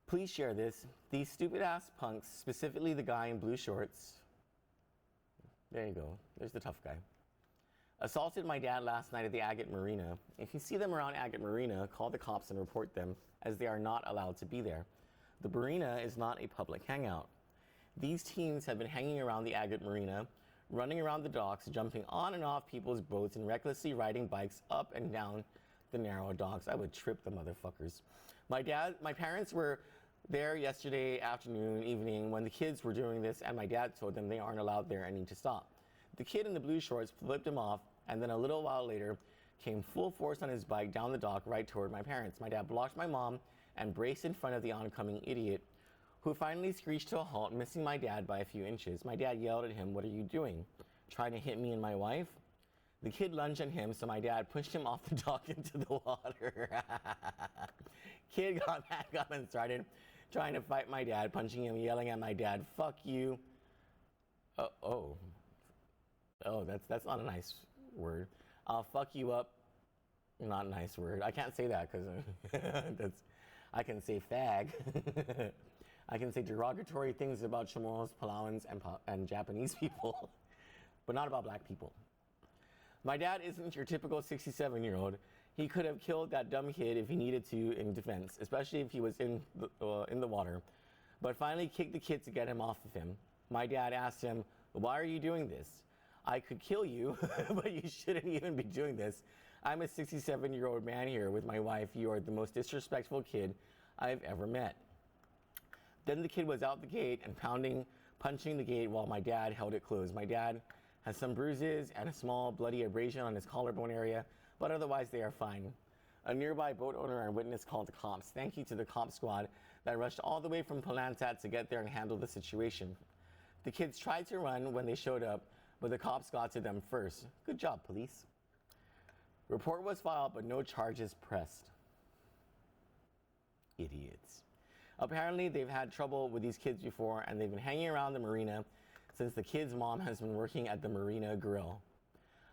Speaker 1: please share this. These stupid ass punks, specifically the guy in blue shorts, there you go, there's the tough guy, assaulted my dad last night at the Agate Marina. If you see them around Agate Marina, call the cops and report them, as they are not allowed to be there. The marina is not a public hangout. These teens have been hanging around the Agate Marina, running around the docks, jumping on and off people's boats, and recklessly riding bikes up and down the narrow docks. I would trip the motherfuckers. My parents were there yesterday afternoon, evening, when the kids were doing this, and my dad told them they aren't allowed there and need to stop. The kid in the blue shorts flipped him off, and then a little while later came full force on his bike down the dock right toward my parents. My dad blocked my mom and braced in front of the oncoming idiot, who finally screeched to a halt, missing my dad by a few inches. My dad yelled at him, "What are you doing? Trying to hit me and my wife?" The kid lunged at him, so my dad pushed him off the dock into the water. Kid got back up and started trying to fight my dad, punching him, yelling at my dad, "Fuck you." Oh, that's not a nice word. I'll fuck you up. not a nice word. I can't say that because that's. I can say fag. I can say derogatory things about Chamorros, Palauans, and Japanese people, but not about black people. My dad isn't your typical 67-year-old. He could have killed that dumb kid if he needed to in defense, especially if he was in the water, but finally kicked the kid to get him off of him. My dad asked him, "Why are you doing this? I could kill you, but you shouldn't even be doing this. I'm a 67-year-old man here with my wife. You are the most disrespectful kid I've ever met." Then the kid was out the gate and punching the gate while my dad held it closed. My dad has some bruises and a small bloody abrasion on his collarbone area, but otherwise they are fine. A nearby boat owner and witness called the cops. Thank you to the cop squad that rushed all the way from Palantat to get there and handle the situation. The kids tried to run when they showed up, but the cops got to them first. Good job, police. Report was filed, but no charges pressed. Idiots. Apparently, they've had trouble with these kids before, and they've been hanging around the marina since the kid's mom has been working at the marina grill.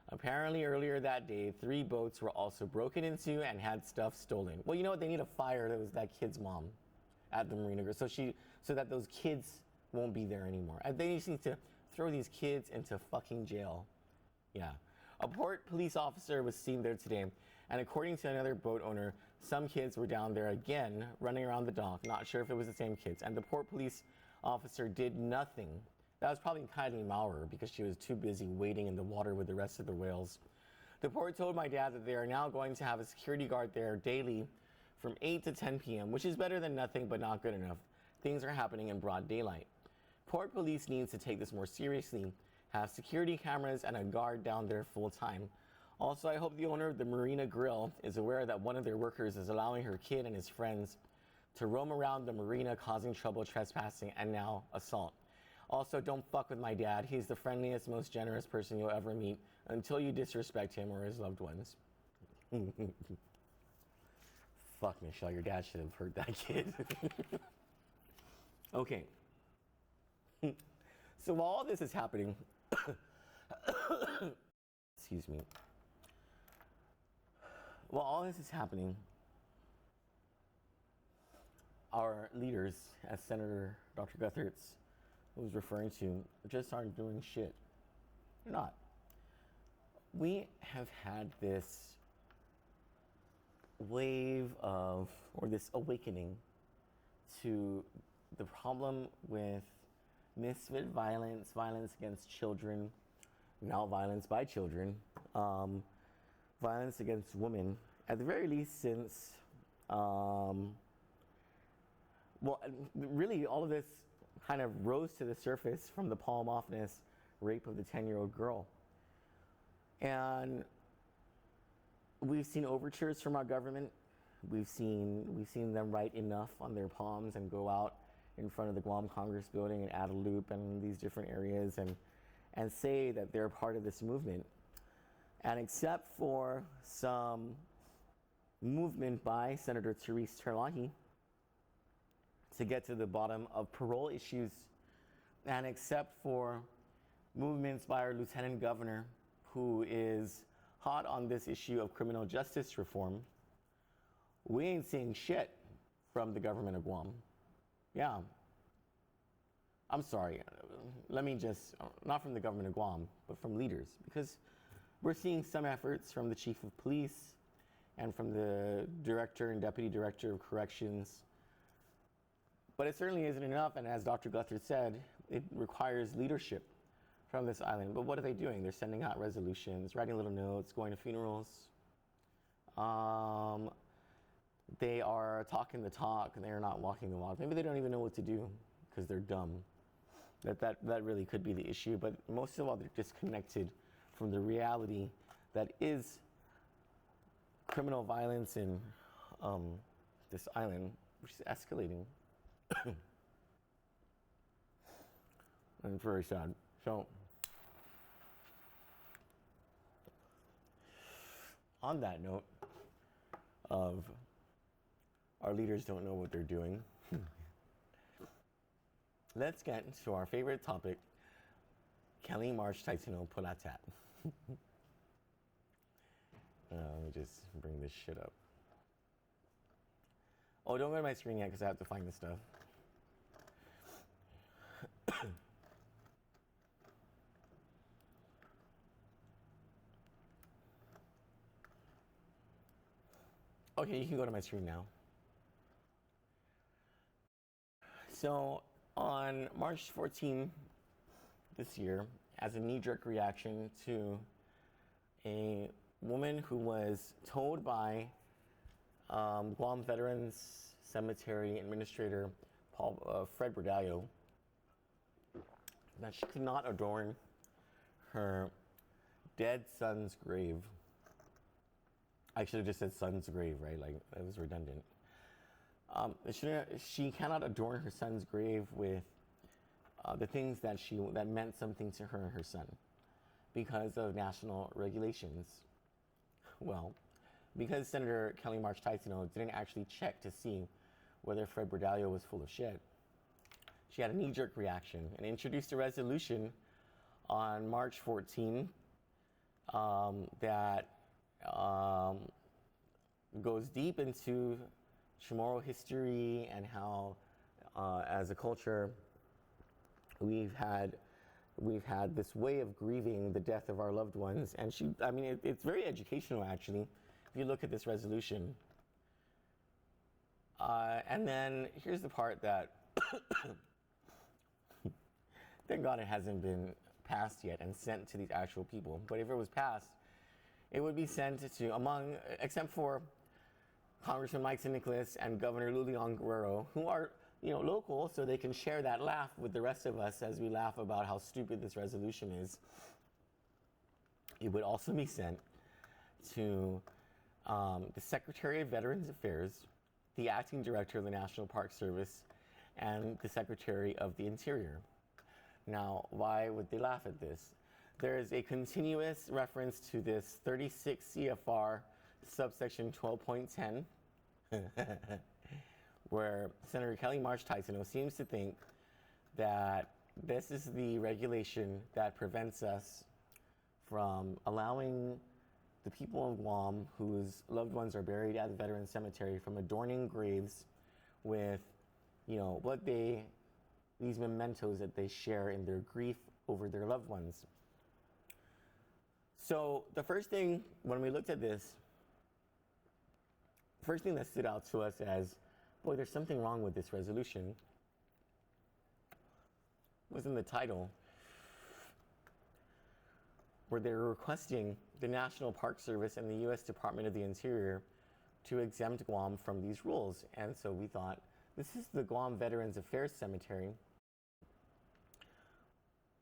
Speaker 1: Apparently, earlier that day, 3 boats were also broken into and had stuff stolen. Well, you know what? They need a fire that kid's mom at the marina grill, so that those kids won't be there anymore. And they just need to throw these kids into fucking jail. Yeah. A port police officer was seen there today, and according to another boat owner, some kids were down there again, running around the dock. Not sure if it was the same kids. And the port police officer did nothing. That was probably Kylie Maurer because she was too busy waiting in the water with the rest of the whales. The port told my dad that they are now going to have a security guard there daily from 8 to 10 p.m., which is better than nothing, but not good enough. Things are happening in broad daylight. Port police needs to take this more seriously, have security cameras and a guard down there full time. Also, I hope the owner of the Marina Grill is aware that one of their workers is allowing her kid and his friends to roam around the marina causing trouble, trespassing, and now assault. Also, don't fuck with my dad. He's the friendliest, most generous person you'll ever meet until you disrespect him or his loved ones. Fuck, Michelle, your dad should have heard that kid. Okay. So while all this is happening, excuse me. While all this is happening, our leaders, as Senator Dr. Guthertz was referring to, just aren't doing shit. They're not. We have had this wave of, or this awakening to the problem with misfit violence, violence against children, now violence by children, violence against women, at the very least since, really all of this kind of rose to the surface from the Paul Moffness rape of the 10-year-old girl. And we've seen overtures from our government. We've seen them write enough on their palms and go out in front of the Guam Congress building and Adelup and these different areas and say that they're part of this movement. And except for some movement by Senator Therese Terlahi to get to the bottom of parole issues, and except for movements by our Lieutenant Governor, who is hot on this issue of criminal justice reform, we ain't seeing shit from the government of Guam. Yeah. I'm sorry. Let me just, not from the government of Guam, but from leaders, because we're seeing some efforts from the chief of police and from the director and deputy director of corrections. But it certainly isn't enough, and as Dr. Guthrie said, it requires leadership from this island. But what are they doing? They're sending out resolutions, writing little notes, going to funerals. They are talking the talk, and they're not walking the walk. Maybe they don't even know what to do because they're dumb. That really could be the issue, but most of all, they're disconnected from the reality that is criminal violence in this island, which is escalating. And it's very sad. So, on that note of our leaders don't know what they're doing, let's get to our favorite topic, Kelly March Taitino Pulatat. Let me just bring this shit up. Oh, don't go to my screen yet because I have to find this stuff. Okay, you can go to my screen now. So, on March 14 this year, as a knee-jerk reaction to a woman who was told by Guam Veterans Cemetery Administrator Fred Bordallo that she could not adorn her dead son's grave. I should have just said son's grave, right? Like, that was redundant. She cannot adorn her son's grave with the things that meant something to her and her son because of national regulations. Well, because Senator Kelly March Taitano didn't actually check to see whether Fred Bordallo was full of shit, she had a knee-jerk reaction and introduced a resolution on March 14 that goes deep into Chamorro history and how, as a culture, we've had this way of grieving the death of our loved ones. And it's very educational, actually, if you look at this resolution. And then here's the part that, thank God it hasn't been passed yet and sent to these actual people. But if it was passed, it would be sent to, except for Congressman Mike St. Nicholas and Governor Lulian Guerrero, who are, local, so they can share that laugh with the rest of us as we laugh about how stupid this resolution is. It would also be sent to the Secretary of Veterans Affairs, the Acting Director of the National Park Service, and the Secretary of the Interior. Now, why would they laugh at this? There is a continuous reference to this 36 CFR subsection 12.10, where Senator Kelly March Taitano seems to think that this is the regulation that prevents us from allowing the people of Guam whose loved ones are buried at the Veterans Cemetery from adorning graves with, these mementos that they share in their grief over their loved ones. So the first thing, when we looked at this, first thing that stood out to us as, boy, there's something wrong with this resolution, was in the title, where they were requesting the National Park Service and the U.S. Department of the Interior to exempt Guam from these rules. And so we thought, this is the Guam Veterans Affairs Cemetery.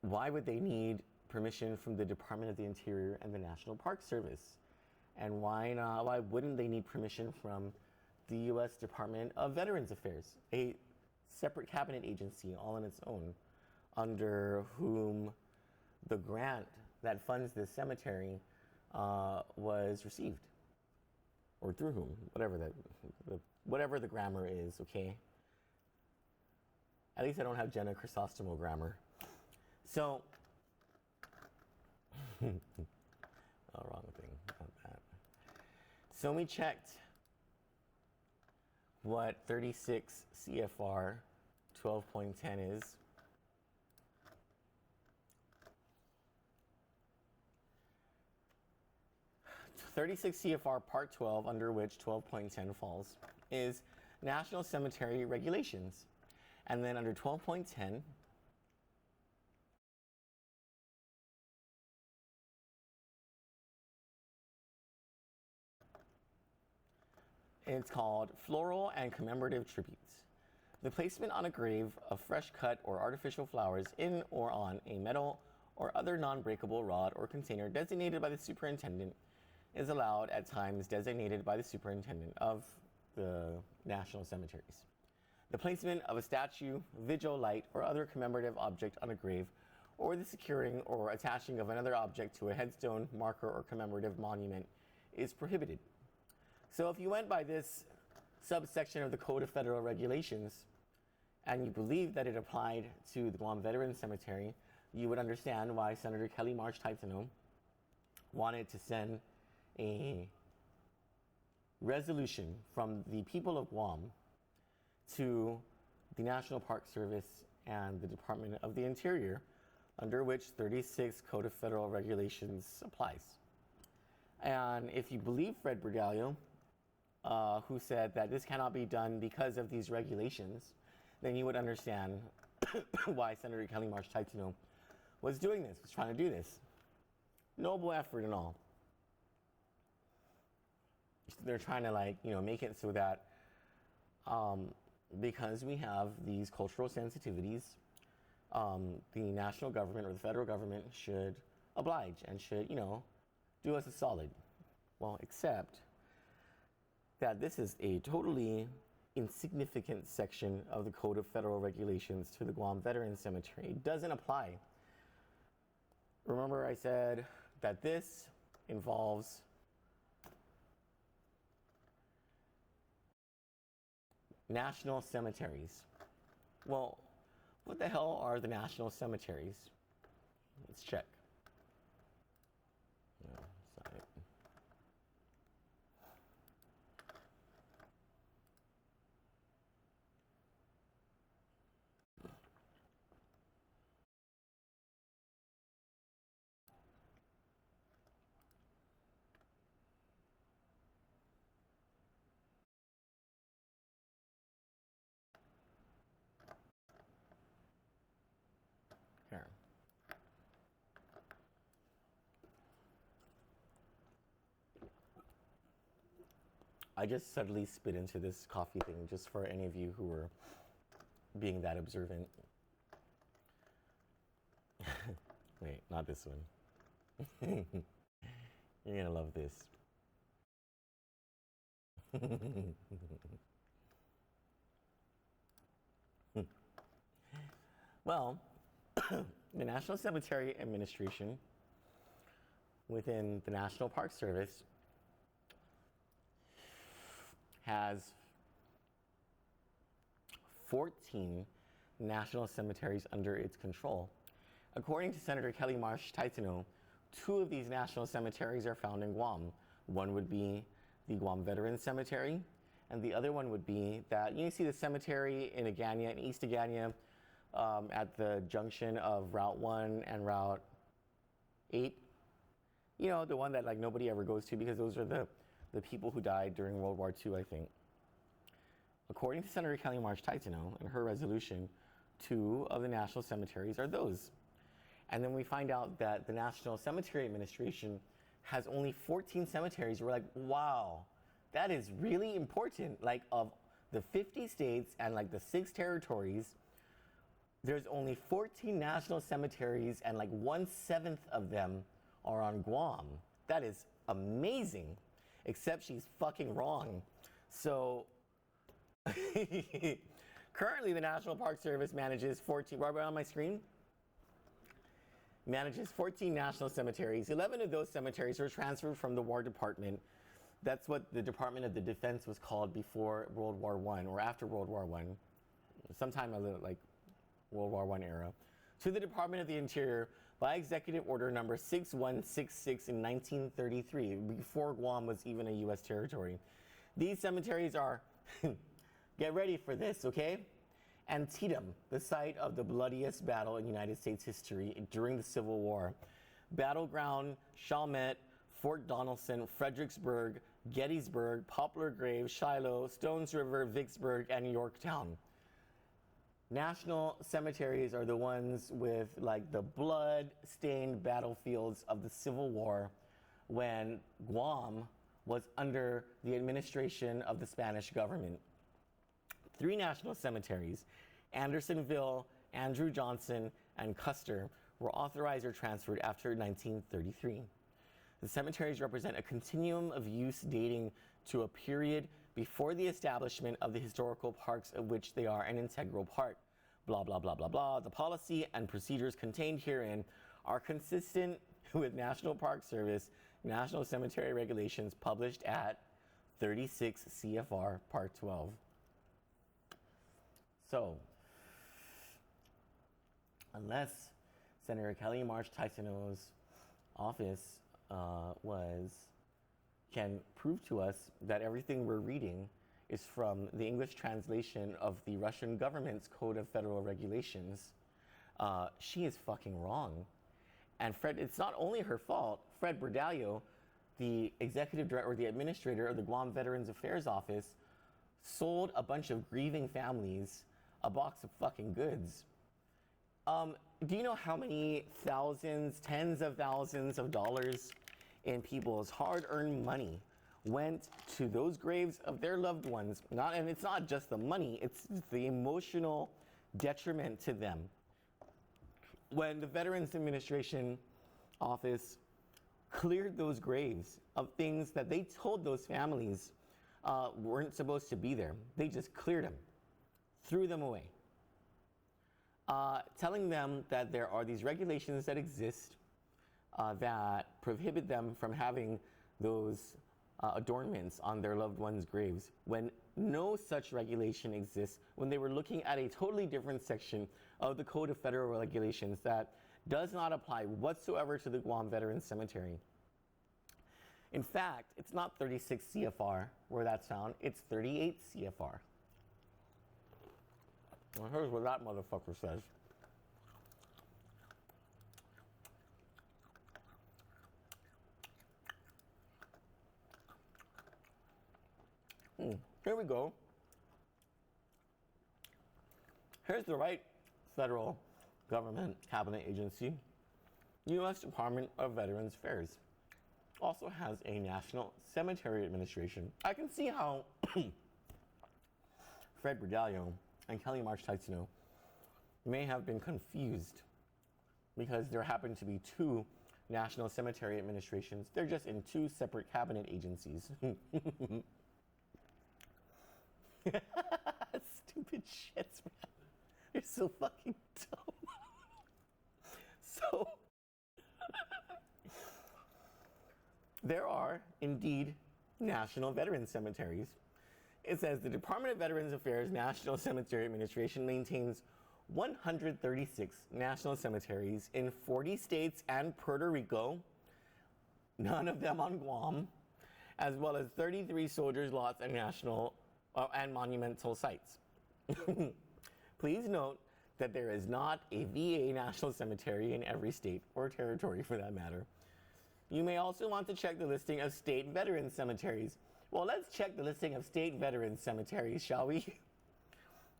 Speaker 1: Why would they need permission from the Department of the Interior and the National Park Service? And why wouldn't they need permission from the U.S. Department of Veterans Affairs, a separate cabinet agency all on its own, under whom the grant that funds this cemetery was received, or through whom, whatever the grammar is, okay? At least I don't have Jenna Chrysostomo grammar. So, wrong thing, not that. So we checked what 36 CFR 12.10 is. "36 CFR Part 12, under which 12.10 falls, is National Cemetery Regulations. And then under 12.10, it's called Floral and Commemorative Tributes. The placement on a grave of fresh cut or artificial flowers in or on a metal or other non-breakable rod or container designated by the superintendent is allowed at times designated by the superintendent of the national cemeteries. The placement of a statue, vigil light, or other commemorative object on a grave, or the securing or attaching of another object to a headstone, marker, or commemorative monument is prohibited." So if you went by this subsection of the Code of Federal Regulations and you believed that it applied to the Guam Veterans Cemetery, you would understand why Senator Kelly March Taitano wanted to send a resolution from the people of Guam to the National Park Service and the Department of the Interior, under which 36 Code of Federal Regulations applies. And if you believe Fred Bergalio, who said that this cannot be done because of these regulations, then you would understand why Senator Kelly Marsh Taitino was doing this, was trying to do this. Noble effort and all. They're trying to make it so that because we have these cultural sensitivities, the national government or the federal government should oblige and should, do us a solid. Well, except that this is a totally insignificant section of the Code of Federal Regulations to the Guam Veteran Cemetery. It doesn't apply. Remember I said that this involves national cemeteries. Well, what the hell are the national cemeteries? Let's check. No, sorry. Here. I just suddenly spit into this coffee thing just for any of you who were being that observant. Wait, not this one. You're gonna love this. Well, the National Cemetery Administration within the National Park Service has 14 national cemeteries under its control. According to Senator Kelly Marsh Taitino, 2 of these national cemeteries are found in Guam. One would be the Guam Veterans Cemetery, and the other one would be that, you see the cemetery in Agana, in East Agana, at the junction of Route 1 and Route 8. The one that nobody ever goes to because those are the people who died during World War II, I think. According to Senator Kelly Marsh Taitino, in her resolution, 2 of the national cemeteries are those. And then we find out that the National Cemetery Administration has only 14 cemeteries. We're like, wow, that is really important. Of the 50 states and the 6 territories, there's only 14 national cemeteries and 1/7 of them are on Guam. That is amazing, except she's fucking wrong. So currently the National Park Service manages 14, right on my screen, manages 14 national cemeteries. 11 of those cemeteries were transferred from the War Department. That's what the Department of the Defense was called before World War I or after World War I, sometime World War I era, to the Department of the Interior by Executive Order number 6166 in 1933, before Guam was even a U.S. territory. These cemeteries are, get ready for this, okay? Antietam, the site of the bloodiest battle in United States history during the Civil War. Battleground, Chalmette, Fort Donelson, Fredericksburg, Gettysburg, Poplar Grave, Shiloh, Stones River, Vicksburg, and Yorktown. National cemeteries are the ones with the blood-stained battlefields of the Civil War when Guam was under the administration of the Spanish government. 3 national cemeteries, Andersonville, Andrew Johnson, and Custer, were authorized or transferred after 1933. The cemeteries represent a continuum of use dating to a period before the establishment of the historical parks of which they are an integral part. Blah, blah, blah, blah, blah. The policy and procedures contained herein are consistent with National Park Service National Cemetery Regulations published at 36 CFR Part 12. So, unless Senator Kelly Marsh Taitino's office was can prove to us that everything we're reading is from the English translation of the Russian government's Code of Federal Regulations, she is fucking wrong. And Fred, it's not only her fault. Fred Berdallo, the executive director or the administrator of the Guam Veterans Affairs Office, sold a bunch of grieving families a box of fucking goods. Do you know how many thousands, tens of thousands of dollars in people's hard-earned money went to those graves of their loved ones? And it's not just the money, it's the emotional detriment to them. When the Veterans Administration Office cleared those graves of things that they told those families weren't supposed to be there, they just cleared them, threw them away, telling them that there are these regulations that exist that prohibit them from having those adornments on their loved ones' graves, when no such regulation exists, when they were looking at a totally different section of the Code of Federal Regulations that does not apply whatsoever to the Guam Veterans Cemetery. In fact, it's not 36 CFR where that's found, it's 38 CFR. Well, here's what that motherfucker says. Here we go. Here's the right federal government cabinet agency. U.S. Department of Veterans Affairs also has a National Cemetery Administration. I can see how Fred Berdallo and Kelly March Teitzno may have been confused because there happen to be two National Cemetery Administrations. They're just in two separate cabinet agencies. Stupid shits, man. You're so fucking dumb. So, there are indeed national veteran cemeteries. It says the Department of Veterans Affairs National Cemetery Administration maintains 136 national cemeteries in 40 states and Puerto Rico, none of them on Guam, as well as 33 soldiers' lots and national and monumental sites. Please note that there is not a VA national cemetery in every state or territory for that matter. You may also want to check the listing of state veteran cemeteries. Well, let's check the listing of state veteran cemeteries, shall we?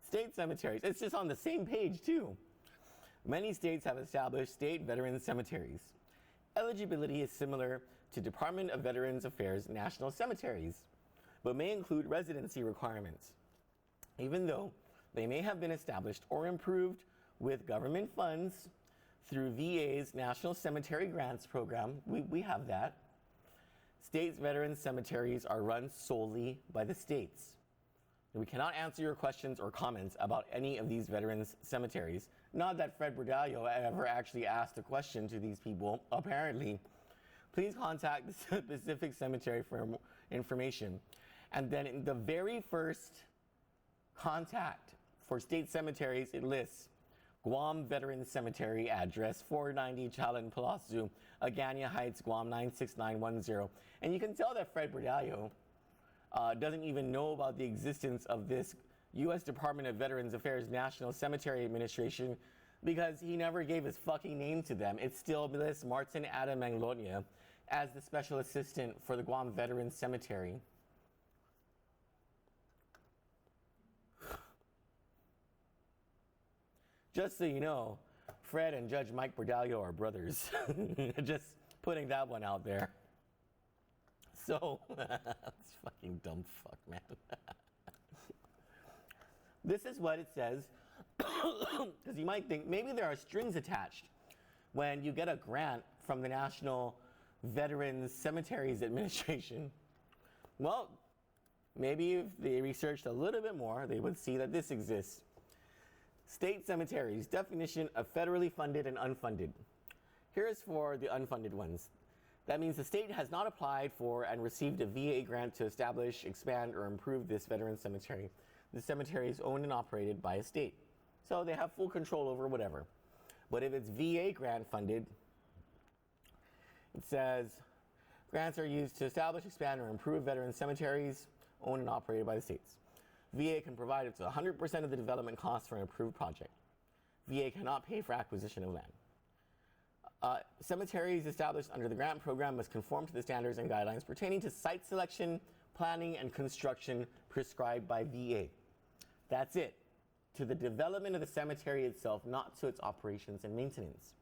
Speaker 1: State cemeteries, it's just on the same page too. Many states have established state veteran cemeteries. Eligibility is similar to Department of Veterans Affairs national cemeteries, but may include residency requirements. Even though they may have been established or improved with government funds through VA's National Cemetery Grants Program, we have that. States' veteran cemeteries are run solely by the states. We cannot answer your questions or comments about any of these veterans' cemeteries. Not that Fred Berdallo ever actually asked a question to these people, apparently. Please contact the specific cemetery for information. And then in the very first contact for state cemeteries, it lists Guam Veterans Cemetery address 490 Chalan Palazzo, Agania Heights, Guam 96910. And you can tell that Fred Berdallo doesn't even know about the existence of this U.S. Department of Veterans Affairs National Cemetery Administration because he never gave his fucking name to them. It still lists Martin Adam Manglonia as the special assistant for the Guam Veterans Cemetery. Just so you know, Fred and Judge Mike Berdallo are brothers. Just putting that one out there. So, it's fucking dumb fuck, man. This is what it says, because you might think maybe there are strings attached when you get a grant from the National Veterans Cemeteries Administration. Well, maybe if they researched a little bit more, they would see that this exists. State cemeteries, definition of federally funded and unfunded. Here's for the unfunded ones. That means the state has not applied for and received a VA grant to establish, expand, or improve this veteran cemetery. The cemetery is owned and operated by a state, so they have full control over whatever. But if it's VA grant funded, it says Grants are used to establish, expand, or improve veteran cemeteries owned and operated by the states. VA can provide up to 100% of the development costs for an approved project. VA cannot pay for acquisition of land. Cemeteries established under the grant program must conform to the standards and guidelines pertaining to site selection, planning, and construction prescribed by VA. That's it. To the development of the cemetery itself, not to its operations and maintenance.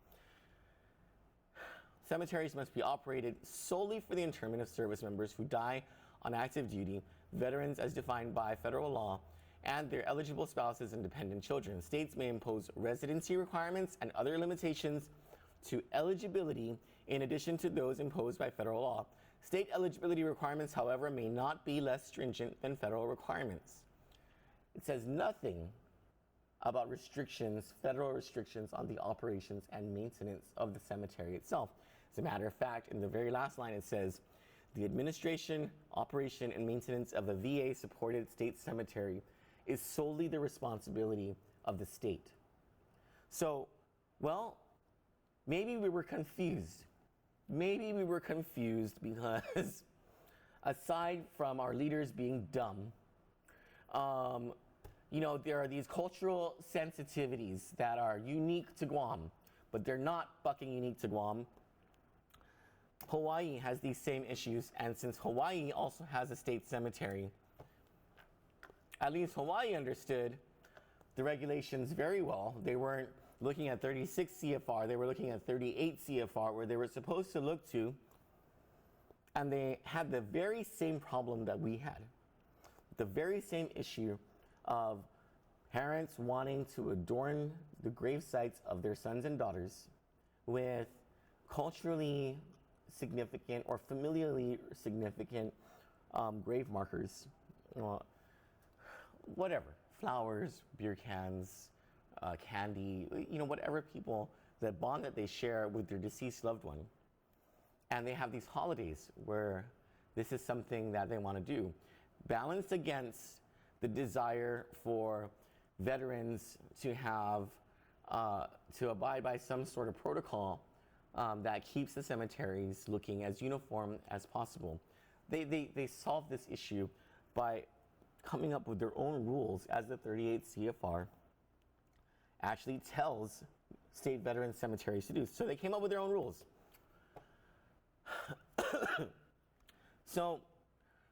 Speaker 1: Cemeteries must be operated solely for the interment of service members who die on active duty, veterans as defined by federal law, and their eligible spouses and dependent children. States may impose residency requirements and other limitations to eligibility in addition to those imposed by federal law. State eligibility requirements, however, may not be less stringent than federal requirements. It says nothing about restrictions, federal restrictions on the operations and maintenance of the cemetery itself. As a matter of fact, in the very last line it says, the administration, operation, and maintenance of a VA-supported state cemetery is solely the responsibility of the state. So, well, maybe we were confused. Maybe we were confused because aside from our leaders being dumb, you know, there are these cultural sensitivities that are unique to Guam, but they're not fucking unique to Guam. Hawaii has these same issues, and since Hawaii also has a state cemetery, at least Hawaii understood the regulations very well. They weren't looking at 36 CFR, they were looking at 38 CFR, where they were supposed to look to, and they had the very same problem that we had. The very same issue of parents wanting to adorn the grave sites of their sons and daughters with culturally significant or familially significant grave markers, whatever, flowers, beer cans, candy, you know, whatever people, the bond that they share with their deceased loved one. And they have these holidays where this is something that they want to do, balanced against the desire for veterans to have, to abide by some sort of protocol that keeps the cemeteries looking as uniform as possible. They solve this issue by coming up with their own rules, as the 38 CFR actually tells state veteran cemeteries to do. So they came up with their own rules. So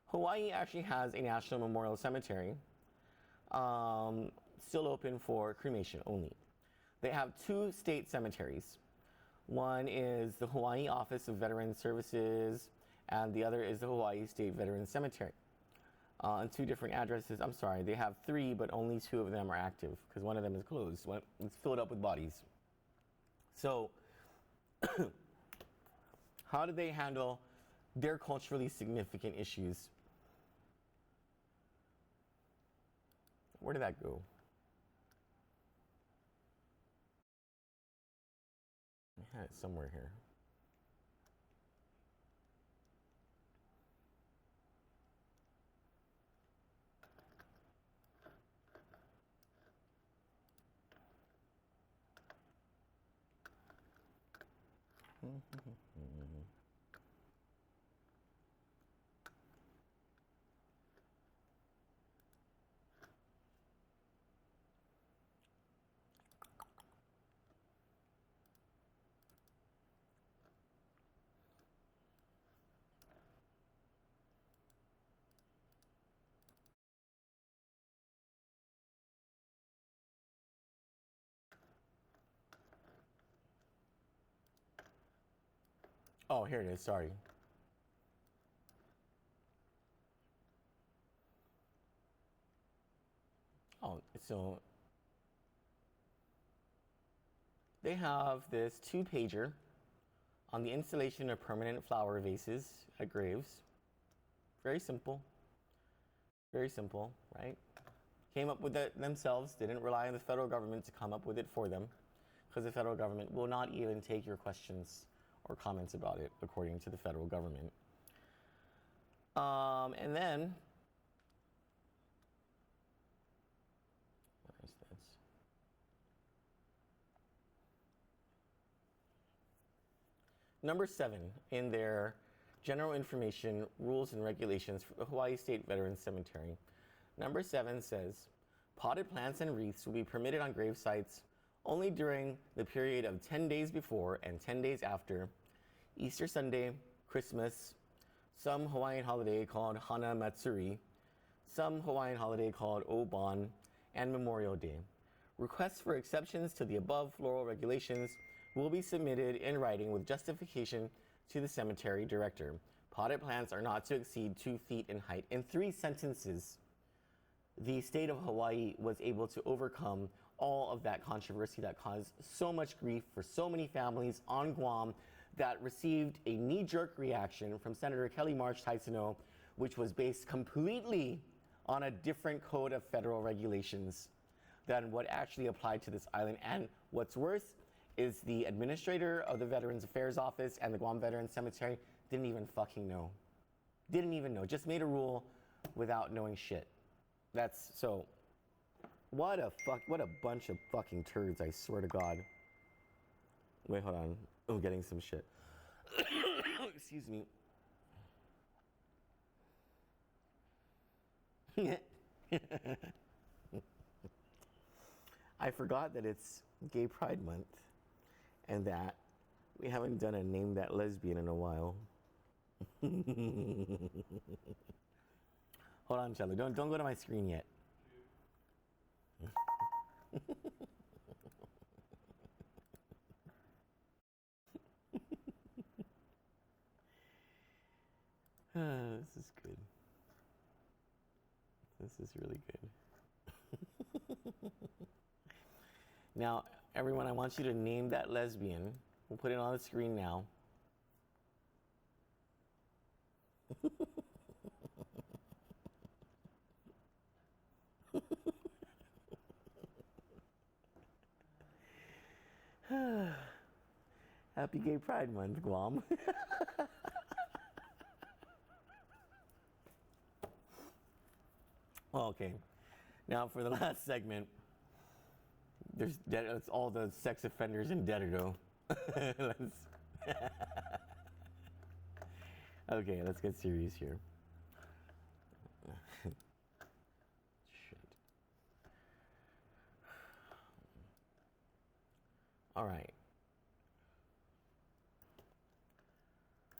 Speaker 1: Hawaii actually has a national memorial cemetery, still open for cremation only. They have two state cemeteries. One is the Hawaii Office of Veteran Services, and the other is the Hawaii State Veterans Cemetery. On two different addresses. I'm sorry, they have three, but only two of them are active because one of them is closed. It's filled up with bodies. So, how do they handle their culturally significant issues? Where did that go? I had it somewhere here. Oh, here it is, sorry. Oh, so they have this 2-pager on the installation of permanent flower vases at graves. Very simple, right? Came up with it themselves, didn't rely on the federal government to come up with it for them, because the federal government will not even take your questions or comments about it, according to the federal government. And then, where is this? Number 7 in their general information, rules, and regulations for the Hawaii State Veterans Cemetery. Number 7 says, potted plants and wreaths will be permitted on grave sites only during the period of 10 days before and 10 days after Easter Sunday, Christmas, some Hawaiian holiday called Hana Matsuri, some Hawaiian holiday called Obon, and Memorial Day. Requests for exceptions to the above floral regulations will be submitted in writing with justification to the cemetery director. Potted plants are not to exceed 2 feet in height. In 3 sentences, the state of Hawaii was able to overcome all of that controversy that caused so much grief for so many families on Guam that received a knee-jerk reaction from Senator Kelly March Taisono, which was based completely on a different code of federal regulations than what actually applied to this island. And what's worse is the administrator of the Veterans Affairs Office and the Guam Veterans Cemetery didn't even fucking know. Didn't even know. Just made a rule without knowing shit. That's so. What a bunch of fucking turds, I swear to God. Wait, hold on. I'm getting some shit. Excuse me. I forgot that it's Gay Pride Month and that we haven't done a Name That Lesbian in a while. Hold on, Shelly. Don't go to my screen yet. This is good. This is really good. Now, everyone, I want you to name that lesbian. We'll put it on the screen now. Happy Gay Pride Month, Guam. Okay, now for the last segment, it's all the sex offenders in Dededo. Okay, let's get serious here. Shit. All right.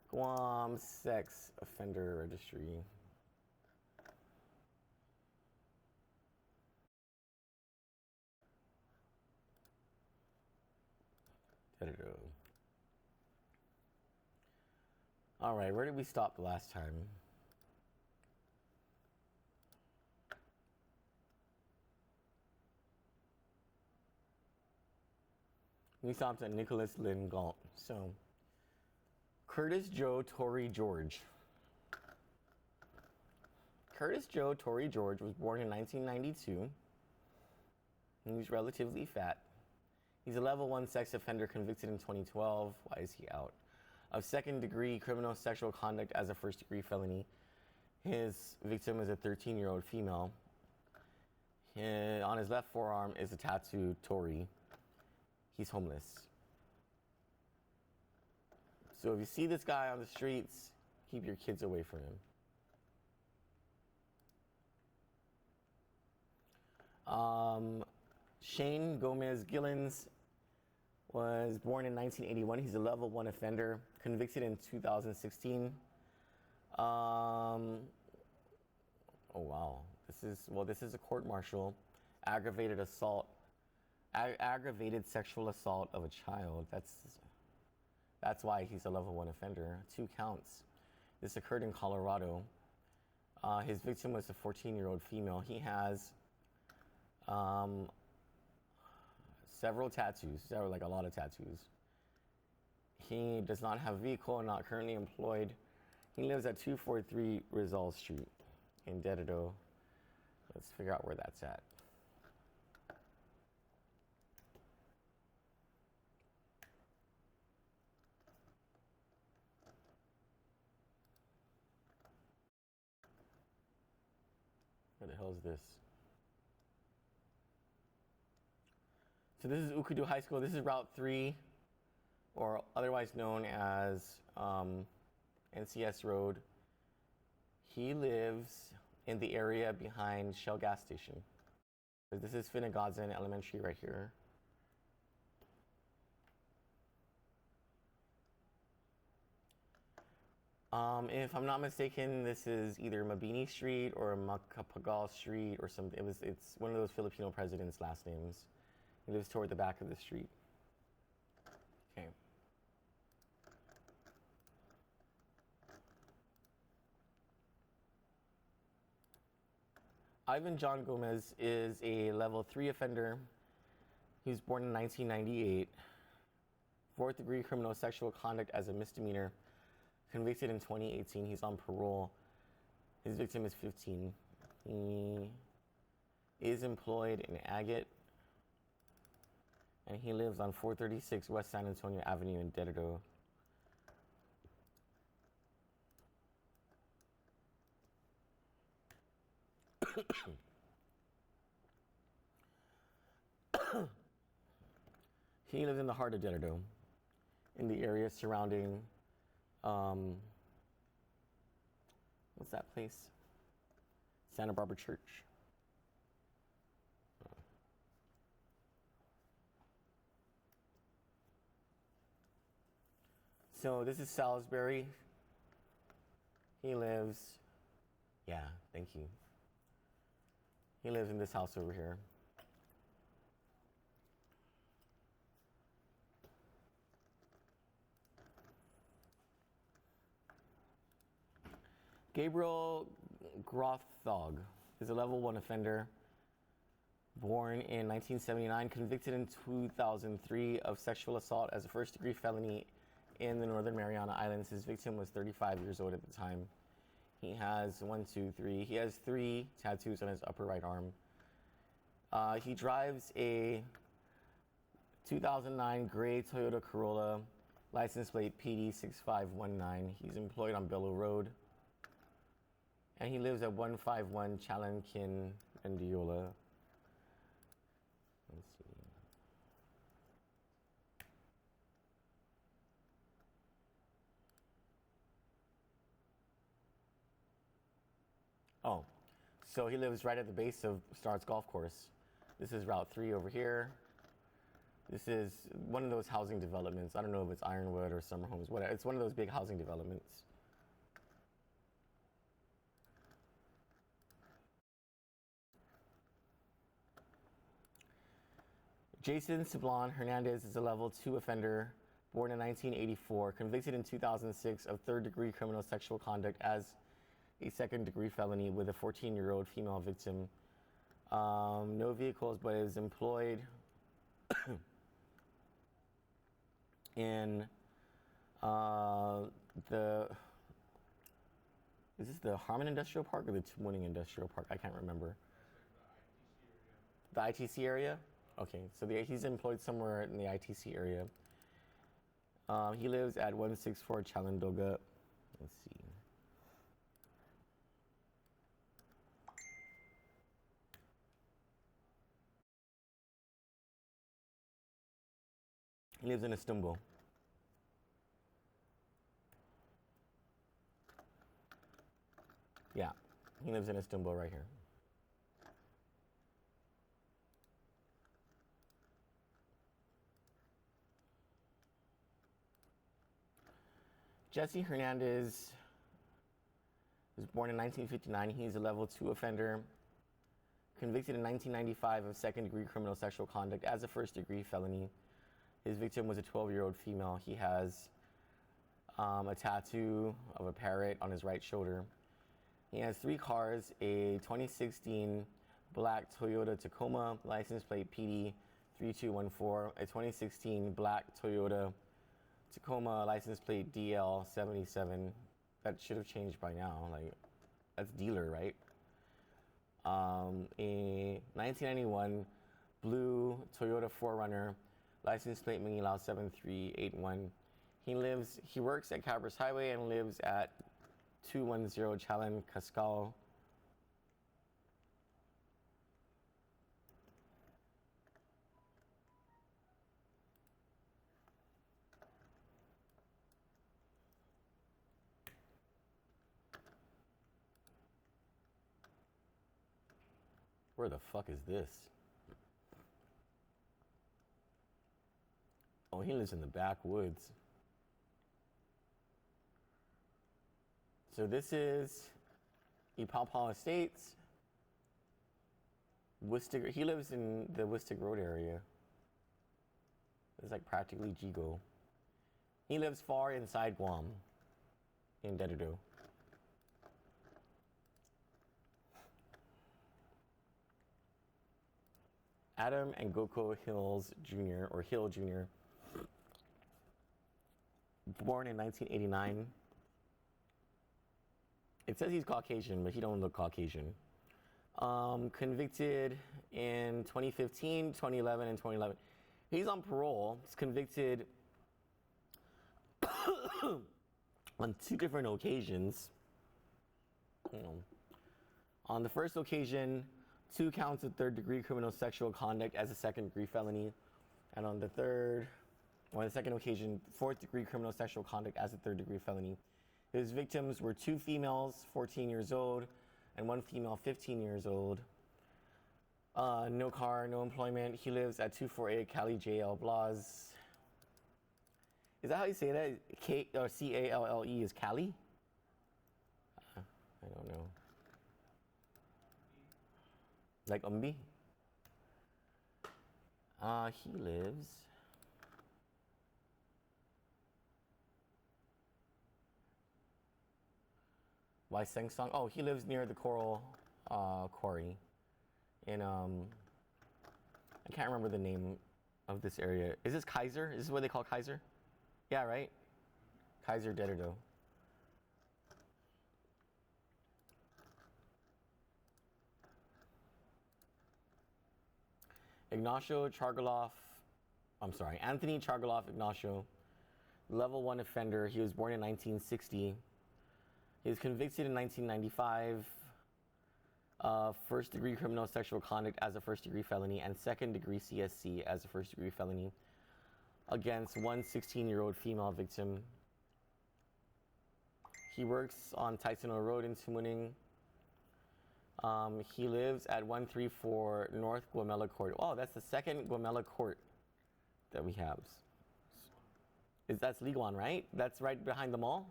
Speaker 1: Guam Sex Offender Registry. Dededo. All right, where did we stop the last time? We stopped at Nicholas Lynn Galt. So, Curtis Joe Torrey George. Curtis Joe Torrey George was born in 1992. He's relatively fat. He's a level 1 sex offender convicted in 2012. Why is he out? Of second-degree criminal sexual conduct as a first-degree felony. His victim is a 13-year-old female. On his left forearm is a tattoo, Tori. He's homeless. So if you see this guy on the streets, keep your kids away from him. Shane Gomez Gillens was born in 1981. He's a level 1 offender, convicted in 2016. Oh wow, this is a court-martial, aggravated sexual assault of a child. That's why he's a level 1 offender. 2 counts. This occurred in Colorado. His victim was a 14-year-old female. He has several tattoos, like a lot of tattoos. He does not have a vehicle, not currently employed. He lives at 243 Rizal Street in Dededo. Let's figure out where that's at. Where the hell is this? So this is Ukudu High School. This is Route 3, or otherwise known as NCS Road. He lives in the area behind Shell gas station. This is Finnegadsen Elementary right here. If I'm not mistaken, this is either Mabini Street or Macapagal Street or something. It's one of those Filipino presidents' last names. He lives toward the back of the street. Okay. Ivan John Gomez is a level 3 offender. He was born in 1998. Fourth degree criminal sexual conduct as a misdemeanor. Convicted in 2018. He's on parole. His victim is 15. He is employed in Agate. And he lives on 436 West San Antonio Avenue in Dededo. He lives in the heart of Dededo, in the area surrounding, what's that place? Santa Barbara Church. So this is Salisbury. He lives, yeah, thank you. He lives in this house over here. Gabriel Grothog is a level 1 offender, born in 1979, convicted in 2003 of sexual assault as a first-degree felony in the Northern Mariana Islands. His victim was 35 years old at the time. He has he has 3 tattoos on his upper right arm. He drives a 2009 gray Toyota Corolla, license plate PD6519. He's employed on Bellow Road. And he lives at 151 Chalankin, Mendiola. Let's see. Oh, so he lives right at the base of Starts Golf Course. This is Route 3 over here. This is one of those housing developments. I don't know if it's Ironwood or Summer Homes, whatever. It's one of those big housing developments. Jason Sablon Hernandez is a level 2 offender, born in 1984, convicted in 2006 of third-degree criminal sexual conduct as a second-degree felony with a 14-year-old female victim. No vehicles, but is employed in is this the Harmon Industrial Park or the Twinning Industrial Park? I can't remember. The ITC area? Okay, so he's employed somewhere in the ITC area. He lives at 164 Chalandoga. Let's see. He lives in Estumbo. Yeah, he lives in Estumbo right here. Jesse Hernandez was born in 1959. He's a level 2 offender, convicted in 1995 of second-degree criminal sexual conduct as a first-degree felony. His victim was a 12-year-old female. He has a tattoo of a parrot on his right shoulder. He has 3 cars, a 2016 black Toyota Tacoma, license plate PD3214, a 2016 black Toyota Tacoma, license plate DL77. That should have changed by now. Like, that's dealer, right? A 1991 blue Toyota 4Runner, license plate Mingilao 7381. He works at Cabras Highway and lives at 210 Chalan Cascal. Where the fuck is this? Oh, he lives in the backwoods. So this is Ipalpal Estates. Wistig. He lives in the Wistig Road area. It's like practically Jigo. He lives far inside Guam, in Dededo. Adam and Goko Hills Jr., or Hill Jr., born in 1989. It says he's Caucasian, but he don't look Caucasian. Convicted in 2015, 2011, and 2011. He's on parole. He's convicted on 2 different occasions. On the first occasion, 2 counts of third-degree criminal sexual conduct as a second-degree felony. And on the second occasion, 4th-degree criminal sexual conduct as a third-degree felony. His victims were 2 females, 14 years old, and 1 female, 15 years old. No car, no employment. He lives at 248 Cali JL Blas. Is that how you say that? C-A-L-L-E is Cali? I don't know. Like Umbi? He lives. Why Sengsong? Oh, he lives near the Coral Quarry. In I can't remember the name of this area. Is this Kaiser? Is this what they call Kaiser? Yeah, right? Kaiser Dededo. Anthony Chargaloff Ignacio, level 1 offender. He was born in 1960. He was convicted in 1995 of first-degree criminal sexual conduct as a first-degree felony and second-degree CSC as a first-degree felony against 1 16-year-old female victim. He works on Taisano Road in Tumuning. He lives at 134 North Guamela Court. Oh, that's the second Guamela Court that we have. That's Liguan, right? That's right behind the mall?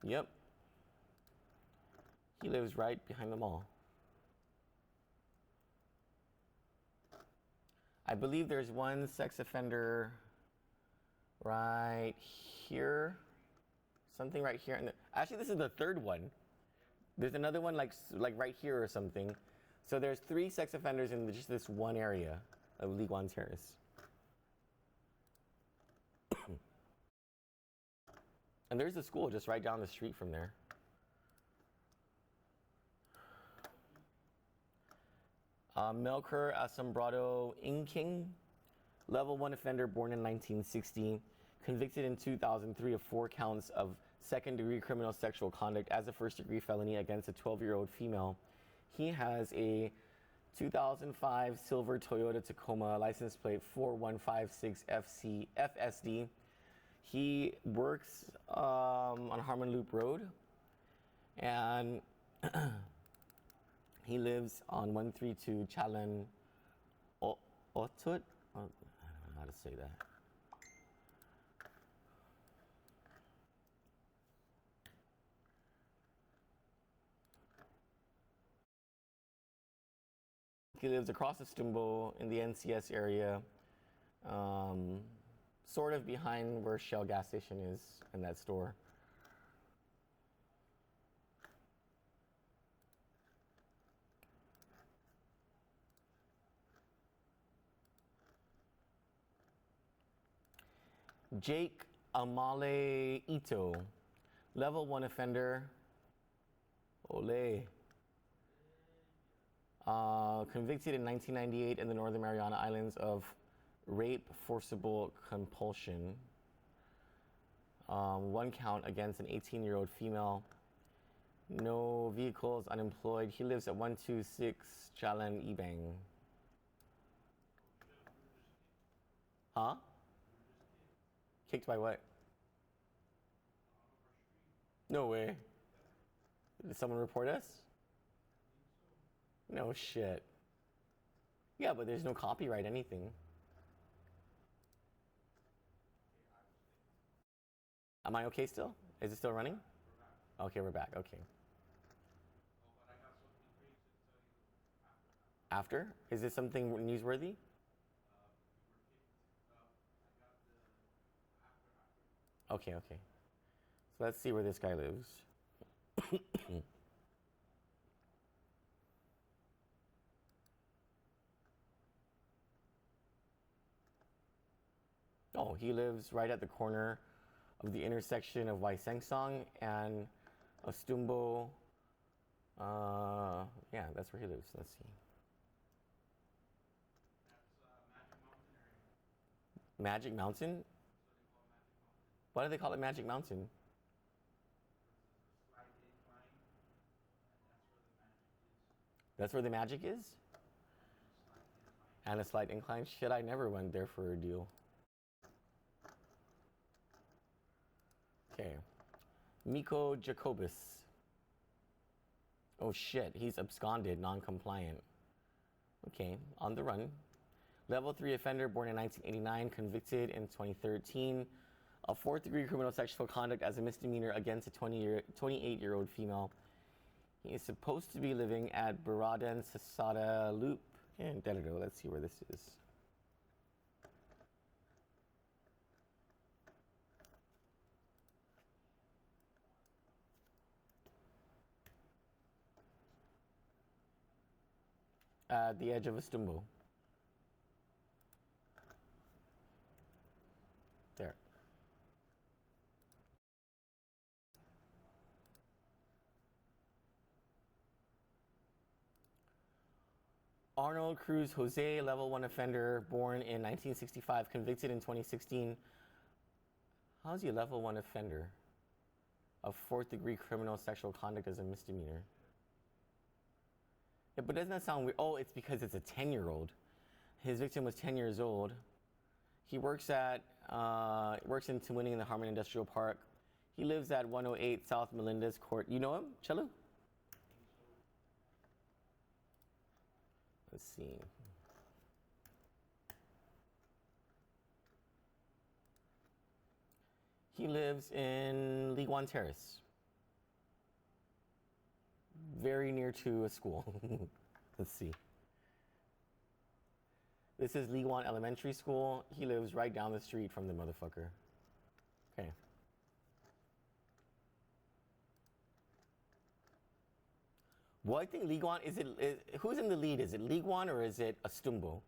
Speaker 1: Yep. He lives right behind the mall. I believe there's 1 sex offender right here. Something right here. Actually, this is the 3rd one. There's another one like right here or something. So there's 3 sex offenders in just this one area of Liguan Terrace. And there's a school just right down the street from there. Melker Asombrado Inking, level 1 offender, born in 1960, convicted in 2003 of 4 counts of second-degree criminal sexual conduct as a first-degree felony against a 12-year-old female. He has a 2005 silver Toyota Tacoma license plate 4156 FSD. He works on Harmon Loop Road, and he lives on 132 Chalan Otut. I don't know how to say that. He lives across the Stumbo in the NCS area, sort of behind where Shell gas station is in that store. Jake Amale Ito, level 1 offender. Ole. Convicted in 1998 in the Northern Mariana Islands of rape, forcible compulsion. 1 count against an 18-year-old female. No vehicles, unemployed. He lives at 126 Jalan Ibang. Huh? Kicked by what? No way. Did someone report us? No shit. Yeah, but there's no copyright anything. Am I okay still? Is it still running? Okay, we're back. Okay. After? Is this something newsworthy? Okay, okay. So let's see where this guy lives. Oh, he lives right at the corner of the intersection of Waisengsong and Ostumbo. Yeah, that's where he lives. Let's see. Magic Mountain? Why do they call it Magic Mountain? That's where the magic is? And a slight incline? Shit, I never went there for a deal. Okay. Miko Jacobus. Oh shit, he's absconded, non-compliant. Okay, on the run. Level 3 offender, born in 1989, convicted in 2013 of 4th-degree criminal sexual conduct as a misdemeanor against a 28-year-old female. He is supposed to be living at Baraden Sasada Loop in Delado. Let's see where this is. At the edge of Ostumbo. There. Arnold Cruz Jose, level 1 offender, born in 1965, convicted in 2016. How's he a level 1 offender of 4th-degree criminal sexual conduct as a misdemeanor? Yeah, but doesn't that sound weird? Oh, it's because it's a 10-year-old. His victim was 10 years old. He works in Tawini in the Harmon Industrial Park. He lives at 108 South Melendez Court. You know him, Chelu? Let's see. He lives in Liguan Terrace. Very near to a school. Let's see. This is Liguan Elementary School. He lives right down the street from the motherfucker. Okay. Well, I think Liguan, who's in the lead? Is it Liguan or is it Ostumbo?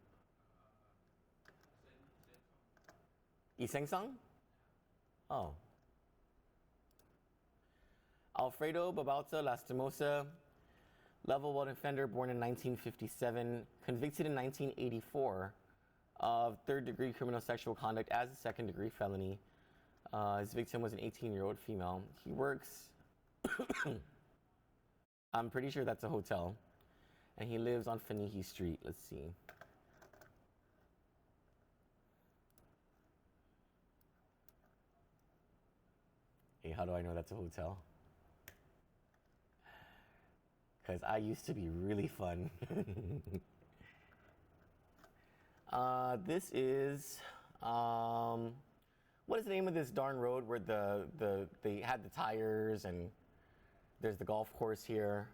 Speaker 1: Isengsang? Oh. Alfredo Babauta Lastimosa, level 1 offender, born in 1957, convicted in 1984 of 3rd-degree criminal sexual conduct as a 2nd-degree felony. His victim was an 18-year-old female. He works, I'm pretty sure that's a hotel, and he lives on Fanihi Street. Let's see. Hey, how do I know that's a hotel? Because I used to be really fun. This is, what is the name of this darn road where they had the tires and there's the golf course here?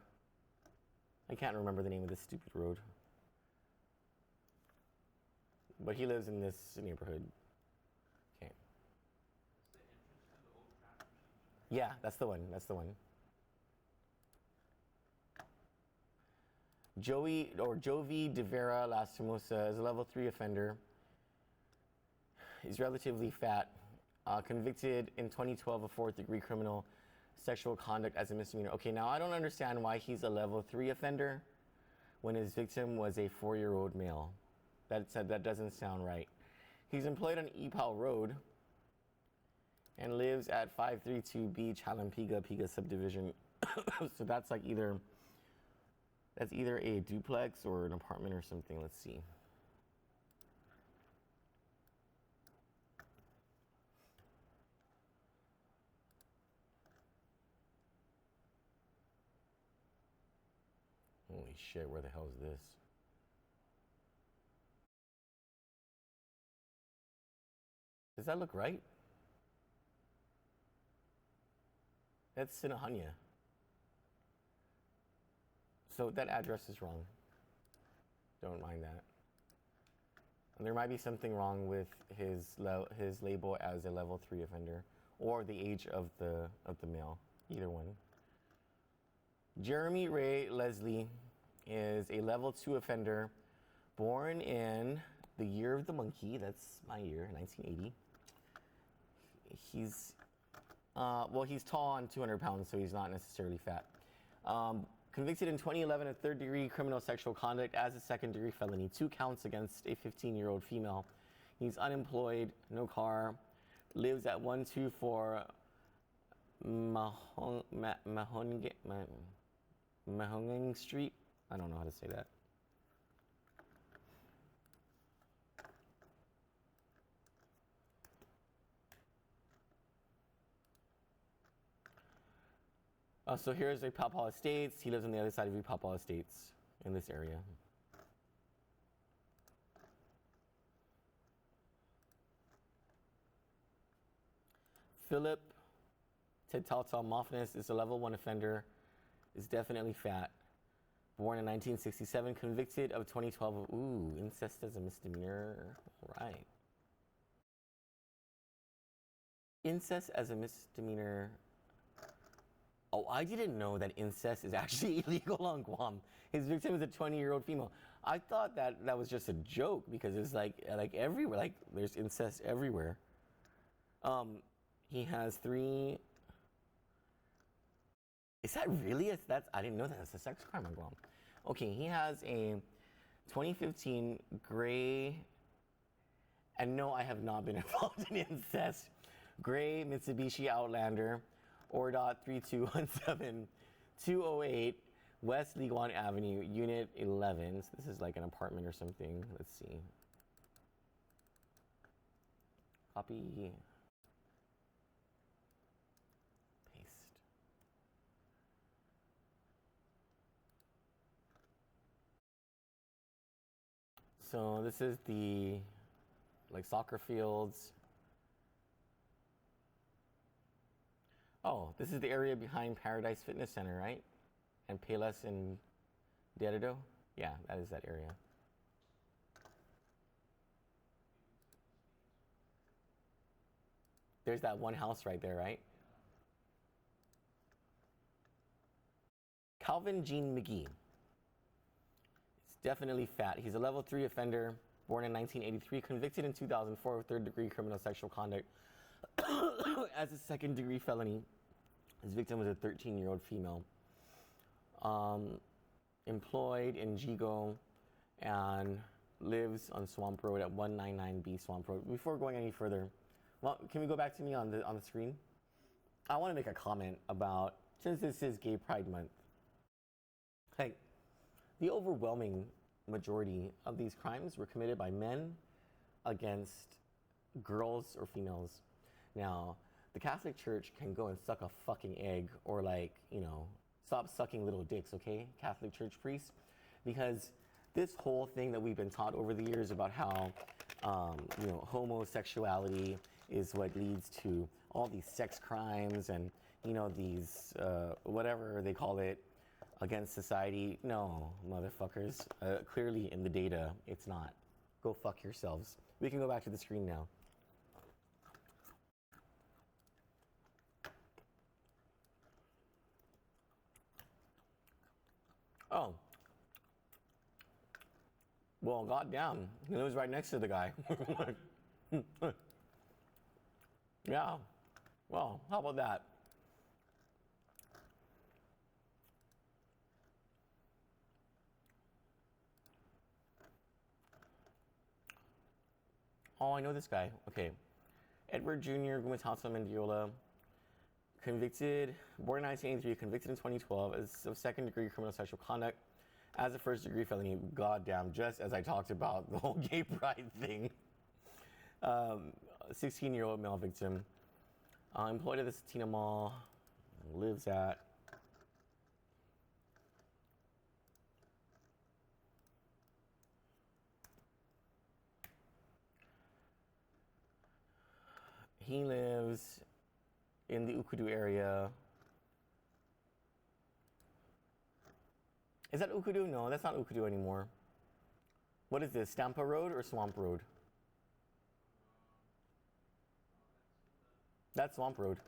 Speaker 1: I can't remember the name of this stupid road. But he lives in this neighborhood. Okay. Yeah, that's the one. That's the one. Jovi De Vera Lastimosa is a level 3 offender. He's relatively fat. Convicted in 2012 of 4th-degree criminal sexual conduct as a misdemeanor. Okay, now I don't understand why he's a level 3 offender when his victim was a 4-year-old male. That doesn't sound right. He's employed on Epal Road and lives at 532 Beach, Halampiga, Piga subdivision. So that's like either a duplex or an apartment or something. Let's see. Holy shit, where the hell is this? Does that look right? That's Sinahanya. So that address is wrong. Don't mind that. And there might be something wrong with his label as a level 3 offender, or the age of the male. Either one. Jeremy Ray Leslie is a level 2 offender, born in the year of the monkey. That's my year, 1980. He's he's tall and 200 pounds, so he's not necessarily fat. Convicted in 2011 of third-degree criminal sexual conduct as a second-degree felony. 2 counts against a 15-year-old female. He's unemployed, no car, lives at 124 Mahongang Street. I don't know how to say that. So here's Repapala Estates. He lives on the other side of Repapala Estates in this area. Philip Tetalta Mofnis is a level 1 offender, is definitely fat. Born in 1967, convicted of 2012 of, incest as a misdemeanor. All right. Incest as a misdemeanor. Oh, I didn't know that incest is actually illegal on Guam. His victim is a 20-year-old female. I thought that was just a joke because it's like everywhere. Like there's incest everywhere. He has 3. Is that really I didn't know that. That's a sex crime on Guam. Okay, he has a 2015 gray, and no, I have not been involved in incest. Gray Mitsubishi Outlander. ORDOT 3217-208 West Liguan Avenue, Unit 11. So this is like an apartment or something. Let's see. Copy. Paste. So this is the soccer fields. Oh, this is the area behind Paradise Fitness Center, right? And Payless and Derrido? Yeah, that is that area. There's that one house right there, right? Calvin Jean McGee. It's definitely fat. He's a level 3 offender, born in 1983, convicted in 2004 of third-degree criminal sexual conduct as a second-degree felony. His victim was a 13-year-old female. Employed in Jigo and lives on Swamp Road at 199B Swamp Road. Before going any further, well, can we go back to me on the screen? I want to make a comment about, since this is Gay Pride Month, like the overwhelming majority of these crimes were committed by men against girls or females. Now, the Catholic Church can go and suck a fucking egg or stop sucking little dicks, okay? Catholic Church priests. Because this whole thing that we've been taught over the years about how, homosexuality is what leads to all these sex crimes and, these, whatever they call it, against society. No, motherfuckers. Clearly in the data, it's not. Go fuck yourselves. We can go back to the screen now. Oh. Well, goddamn. He lives right next to the guy. Yeah. Well, how about that? Oh, I know this guy. Okay. Edward Jr. Gumatasa Mendiola, convicted, born in 1983, convicted in 2012 of second-degree criminal sexual conduct as a first-degree felony. Goddamn, just as I talked about the whole gay pride thing. 16-year-old male victim, employed at the Satina Mall, lives at He lives in the Ukudu area. Is that Ukudu? No, that's not Ukudu anymore. What is this, Stampa Road or Swamp Road? That's Swamp Road.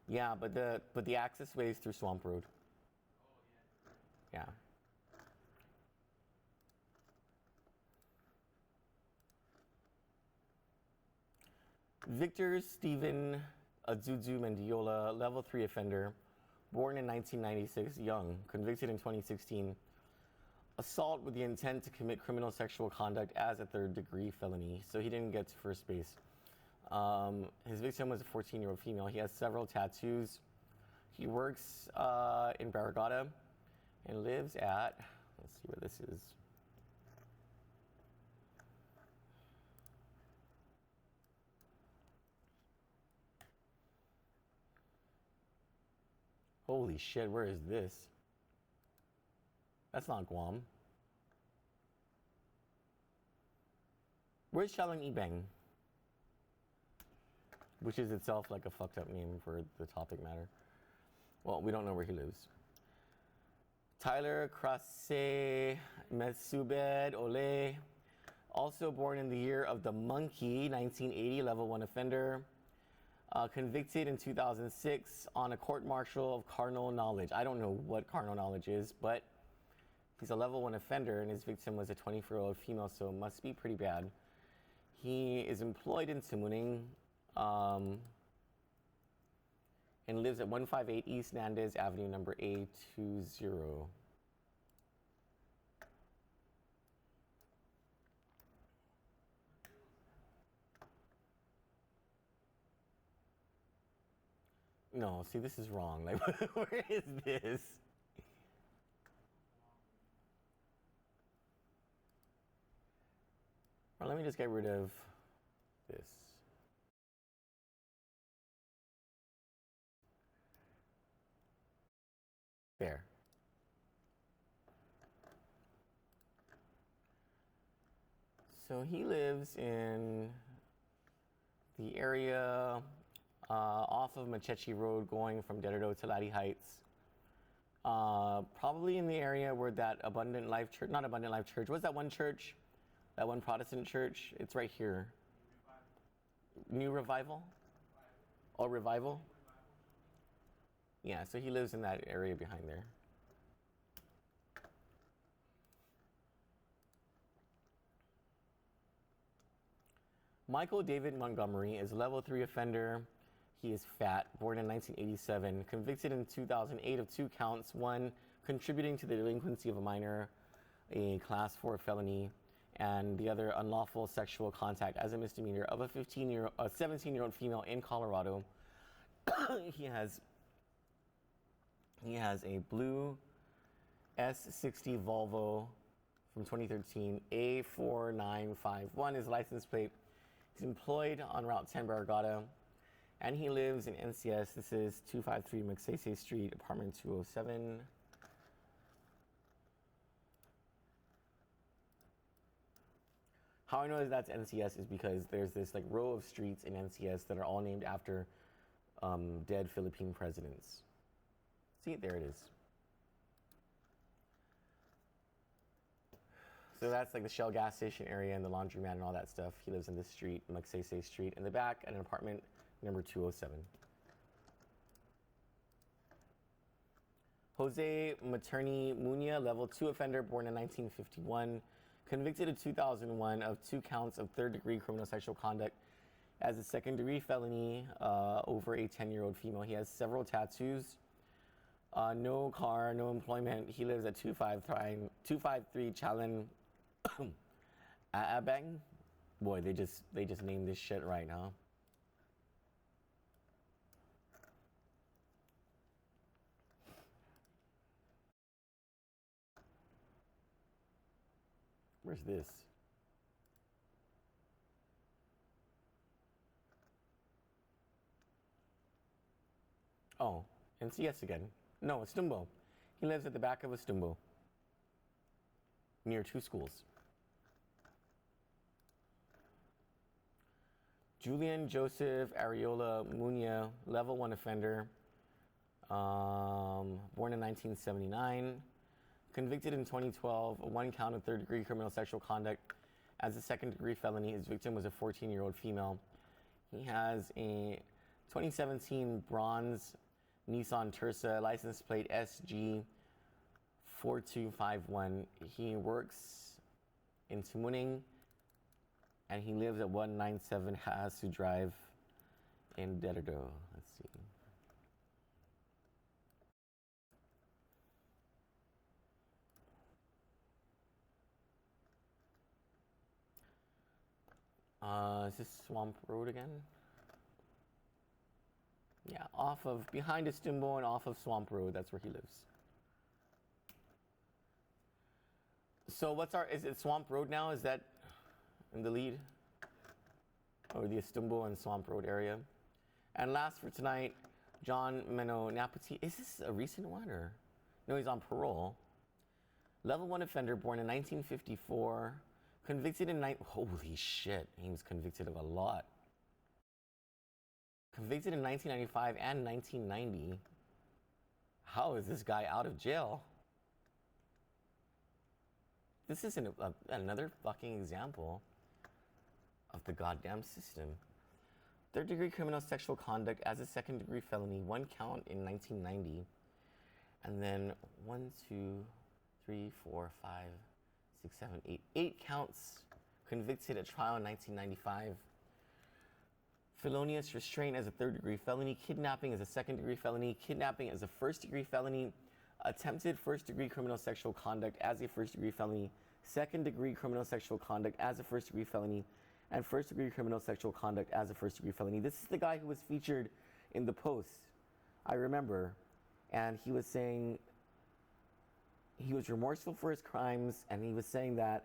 Speaker 1: Yeah, but the access way is through Swamp Road. Yeah. Victor Stephen Azuzu Mendiola, level 3 offender, born in 1996, young, convicted in 2016. Assault with the intent to commit criminal sexual conduct as a third-degree felony. So he didn't get to first base. His victim was a 14-year-old female. He has several tattoos. He works in Barragata and lives at, let's see where this is. Holy shit, where is this? That's not Guam. Where's Chalang Ibang? Which is itself like a fucked up name for the topic matter. Well, we don't know where he lives. Tyler Krase Mesubed Ole, also born in the year of the monkey, 1980, level 1 offender. Convicted in 2006 on a court-martial of carnal knowledge. I don't know what carnal knowledge is, but he's a level 1 offender, and his victim was a 24-year-old female, so it must be pretty bad. He is employed in Simuning and lives at 158 East Nandes Avenue, number A20. No, see, this is wrong. Like, where is this? Well, let me just get rid of this. There. So he lives in the area off of Machechi Road going from Dededo to Laddie Heights. Probably in the area where that Abundant Life Church, not Abundant Life Church, what's that one church? That one Protestant church? It's right here. New Revival? Oh, Revival? Yeah, so he lives in that area behind there. Michael David Montgomery is a level 3 offender. He is fat, born in 1987, convicted in 2008 of 2 counts. 1, contributing to the delinquency of a minor, a class 4 felony, and the other unlawful sexual contact as a misdemeanor of a 17-year-old female in Colorado. He has a blue S60 Volvo from 2013, A4951, his license plate. He's employed on Route 10 Barragata, and he lives in NCS. This is 253 Magsaysay Street, apartment 207. How I know that that's NCS is because there's this like row of streets in NCS that are all named after dead Philippine presidents. See, there it is. So that's like the Shell gas station area and the laundromat and all that stuff. He lives in this street, Magsaysay Street, in the back at an apartment number 207. Jose Materni Munia, level 2 offender, born in 1951, convicted in 2001 of 2 counts of third-degree criminal sexual conduct as a second-degree felony over a 10-year-old female. He has several tattoos, no car, no employment. He lives at 253 Chalan Aabang. Boy, they just named this shit right now. Where's this? Oh, NCS again. No, Stumbo. He lives at the back of a Stumbo, near 2 schools. Julian Joseph Areola Munia, level 1 offender, born in 1979, convicted in 2012 of 1 count of third-degree criminal sexual conduct as a second-degree felony. His victim was a 14-year-old female. He has a 2017 bronze Nissan Terza, license plate SG4251. He works in Tumuning, and he lives at 197 Haasu Drive in Dededo. Let's see. Is this Swamp Road again? Yeah, behind Istumbo and off of Swamp Road, that's where he lives. So is it Swamp Road now? Is that in the lead? Or the Istumbo and Swamp Road area? And last for tonight, John Meno Napati. Is this a recent one or? No, he's on parole. Level 1 offender, born in 1954. Convicted in holy shit, he was convicted of a lot. Convicted in 1995 and 1990. How is this guy out of jail? This is another fucking example of the goddamn system. Third-degree criminal sexual conduct as a second-degree felony, 1 count in 1990. And then 1, 2, 3, 4, 5, 6, 7, 8. 8 counts convicted at trial in 1995. Felonious restraint as a third-degree felony, kidnapping as a second-degree felony, kidnapping as a first-degree felony, attempted first-degree criminal sexual conduct as a first-degree felony, second-degree criminal sexual conduct as a first-degree felony, and first-degree criminal sexual conduct as a first-degree felony. This is the guy who was featured in the Post, I remember, and he was saying he was remorseful for his crimes, and he was saying that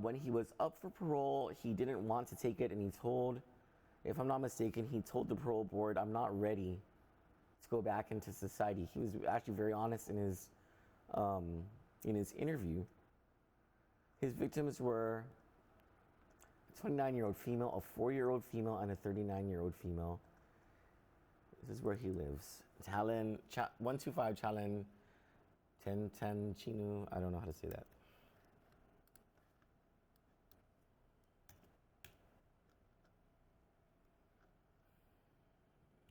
Speaker 1: when he was up for parole, he didn't want to take it, and he told, if I'm not mistaken, he told the parole board, I'm not ready to go back into society. He was actually very honest in his interview. His victims were a 29-year-old female, a 4-year-old female, and a 39-year-old female. This is where he lives. 125 Chalan 1010 Chinu. I don't know how to say that.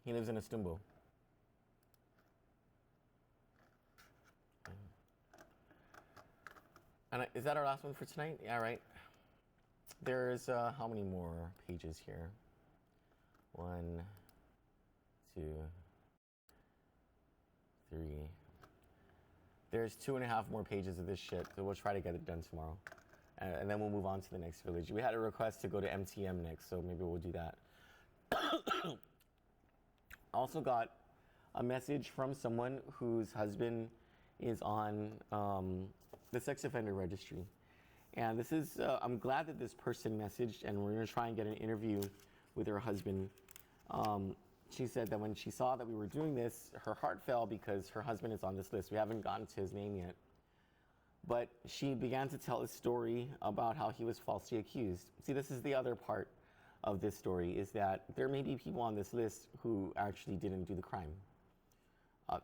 Speaker 1: He lives in Istumbo. And is that our last one for tonight? Yeah, right. There's how many more pages here? 1, 2, 3. There's 2.5 more pages of this shit, so we'll try to get it done tomorrow. And then we'll move on to the next village. We had a request to go to MTM next, so maybe we'll do that. Also got a message from someone whose husband is on the sex offender registry. And this is, I'm glad that this person messaged, and we're gonna try and get an interview with her husband. She said that when she saw that we were doing this, her heart fell because her husband is on this list. We haven't gotten to his name yet. But she began to tell a story about how he was falsely accused. See, this is the other part of this story, is that there may be people on this list who actually didn't do the crime.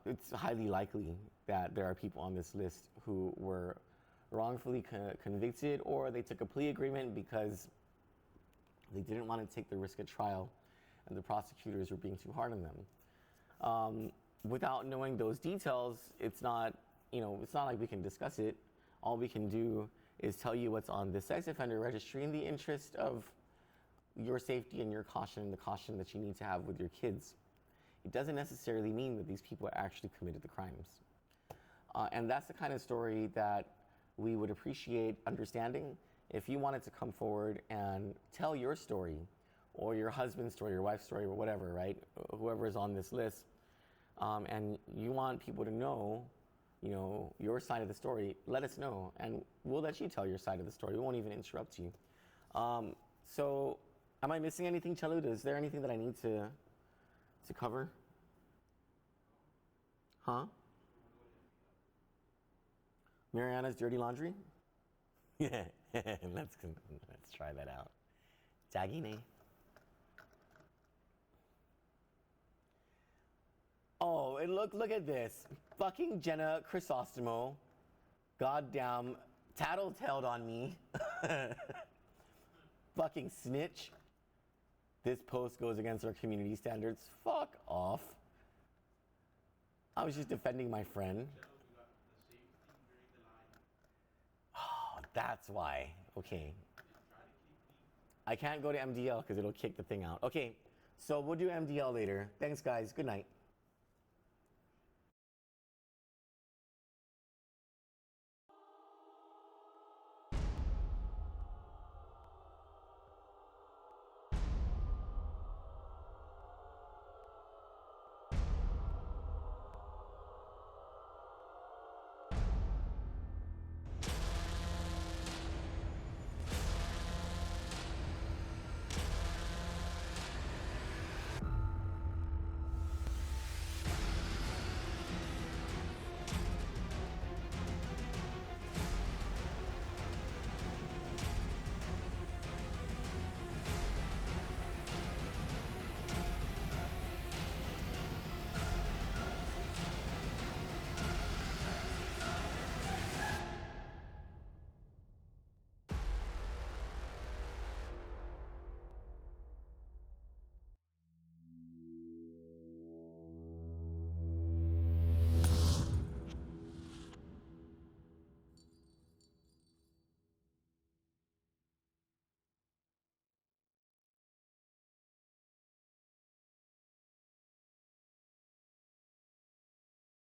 Speaker 1: It's highly likely that there are people on this list who were wrongfully convicted, or they took a plea agreement because they didn't want to take the risk at trial and the prosecutors were being too hard on them. Without knowing those details, it's not like we can discuss it. All we can do is tell you what's on the sex offender registry in the interest of your safety and your caution and the caution that you need to have with your kids. It doesn't necessarily mean that these people actually committed the crimes. And that's the kind of story that we would appreciate understanding. If you wanted to come forward and tell your story, or your husband's story, your wife's story, or whatever, right? Whoever is on this list, and you want people to know, your side of the story, let us know, and we'll let you tell your side of the story. We won't even interrupt you. So, am I missing anything, Chaluda? Is there anything that I need to cover? Huh? Mariana's dirty laundry? Yeah, let's try that out. Dagine. and look at this. Fucking Jenna Chrysostomo, goddamn tattletaled on me. Fucking snitch. This post goes against our community standards. Fuck off. I was just defending my friend. Oh, that's why. Okay. I can't go to MDL because it'll kick the thing out. Okay, so we'll do MDL later. Thanks, guys. Good night.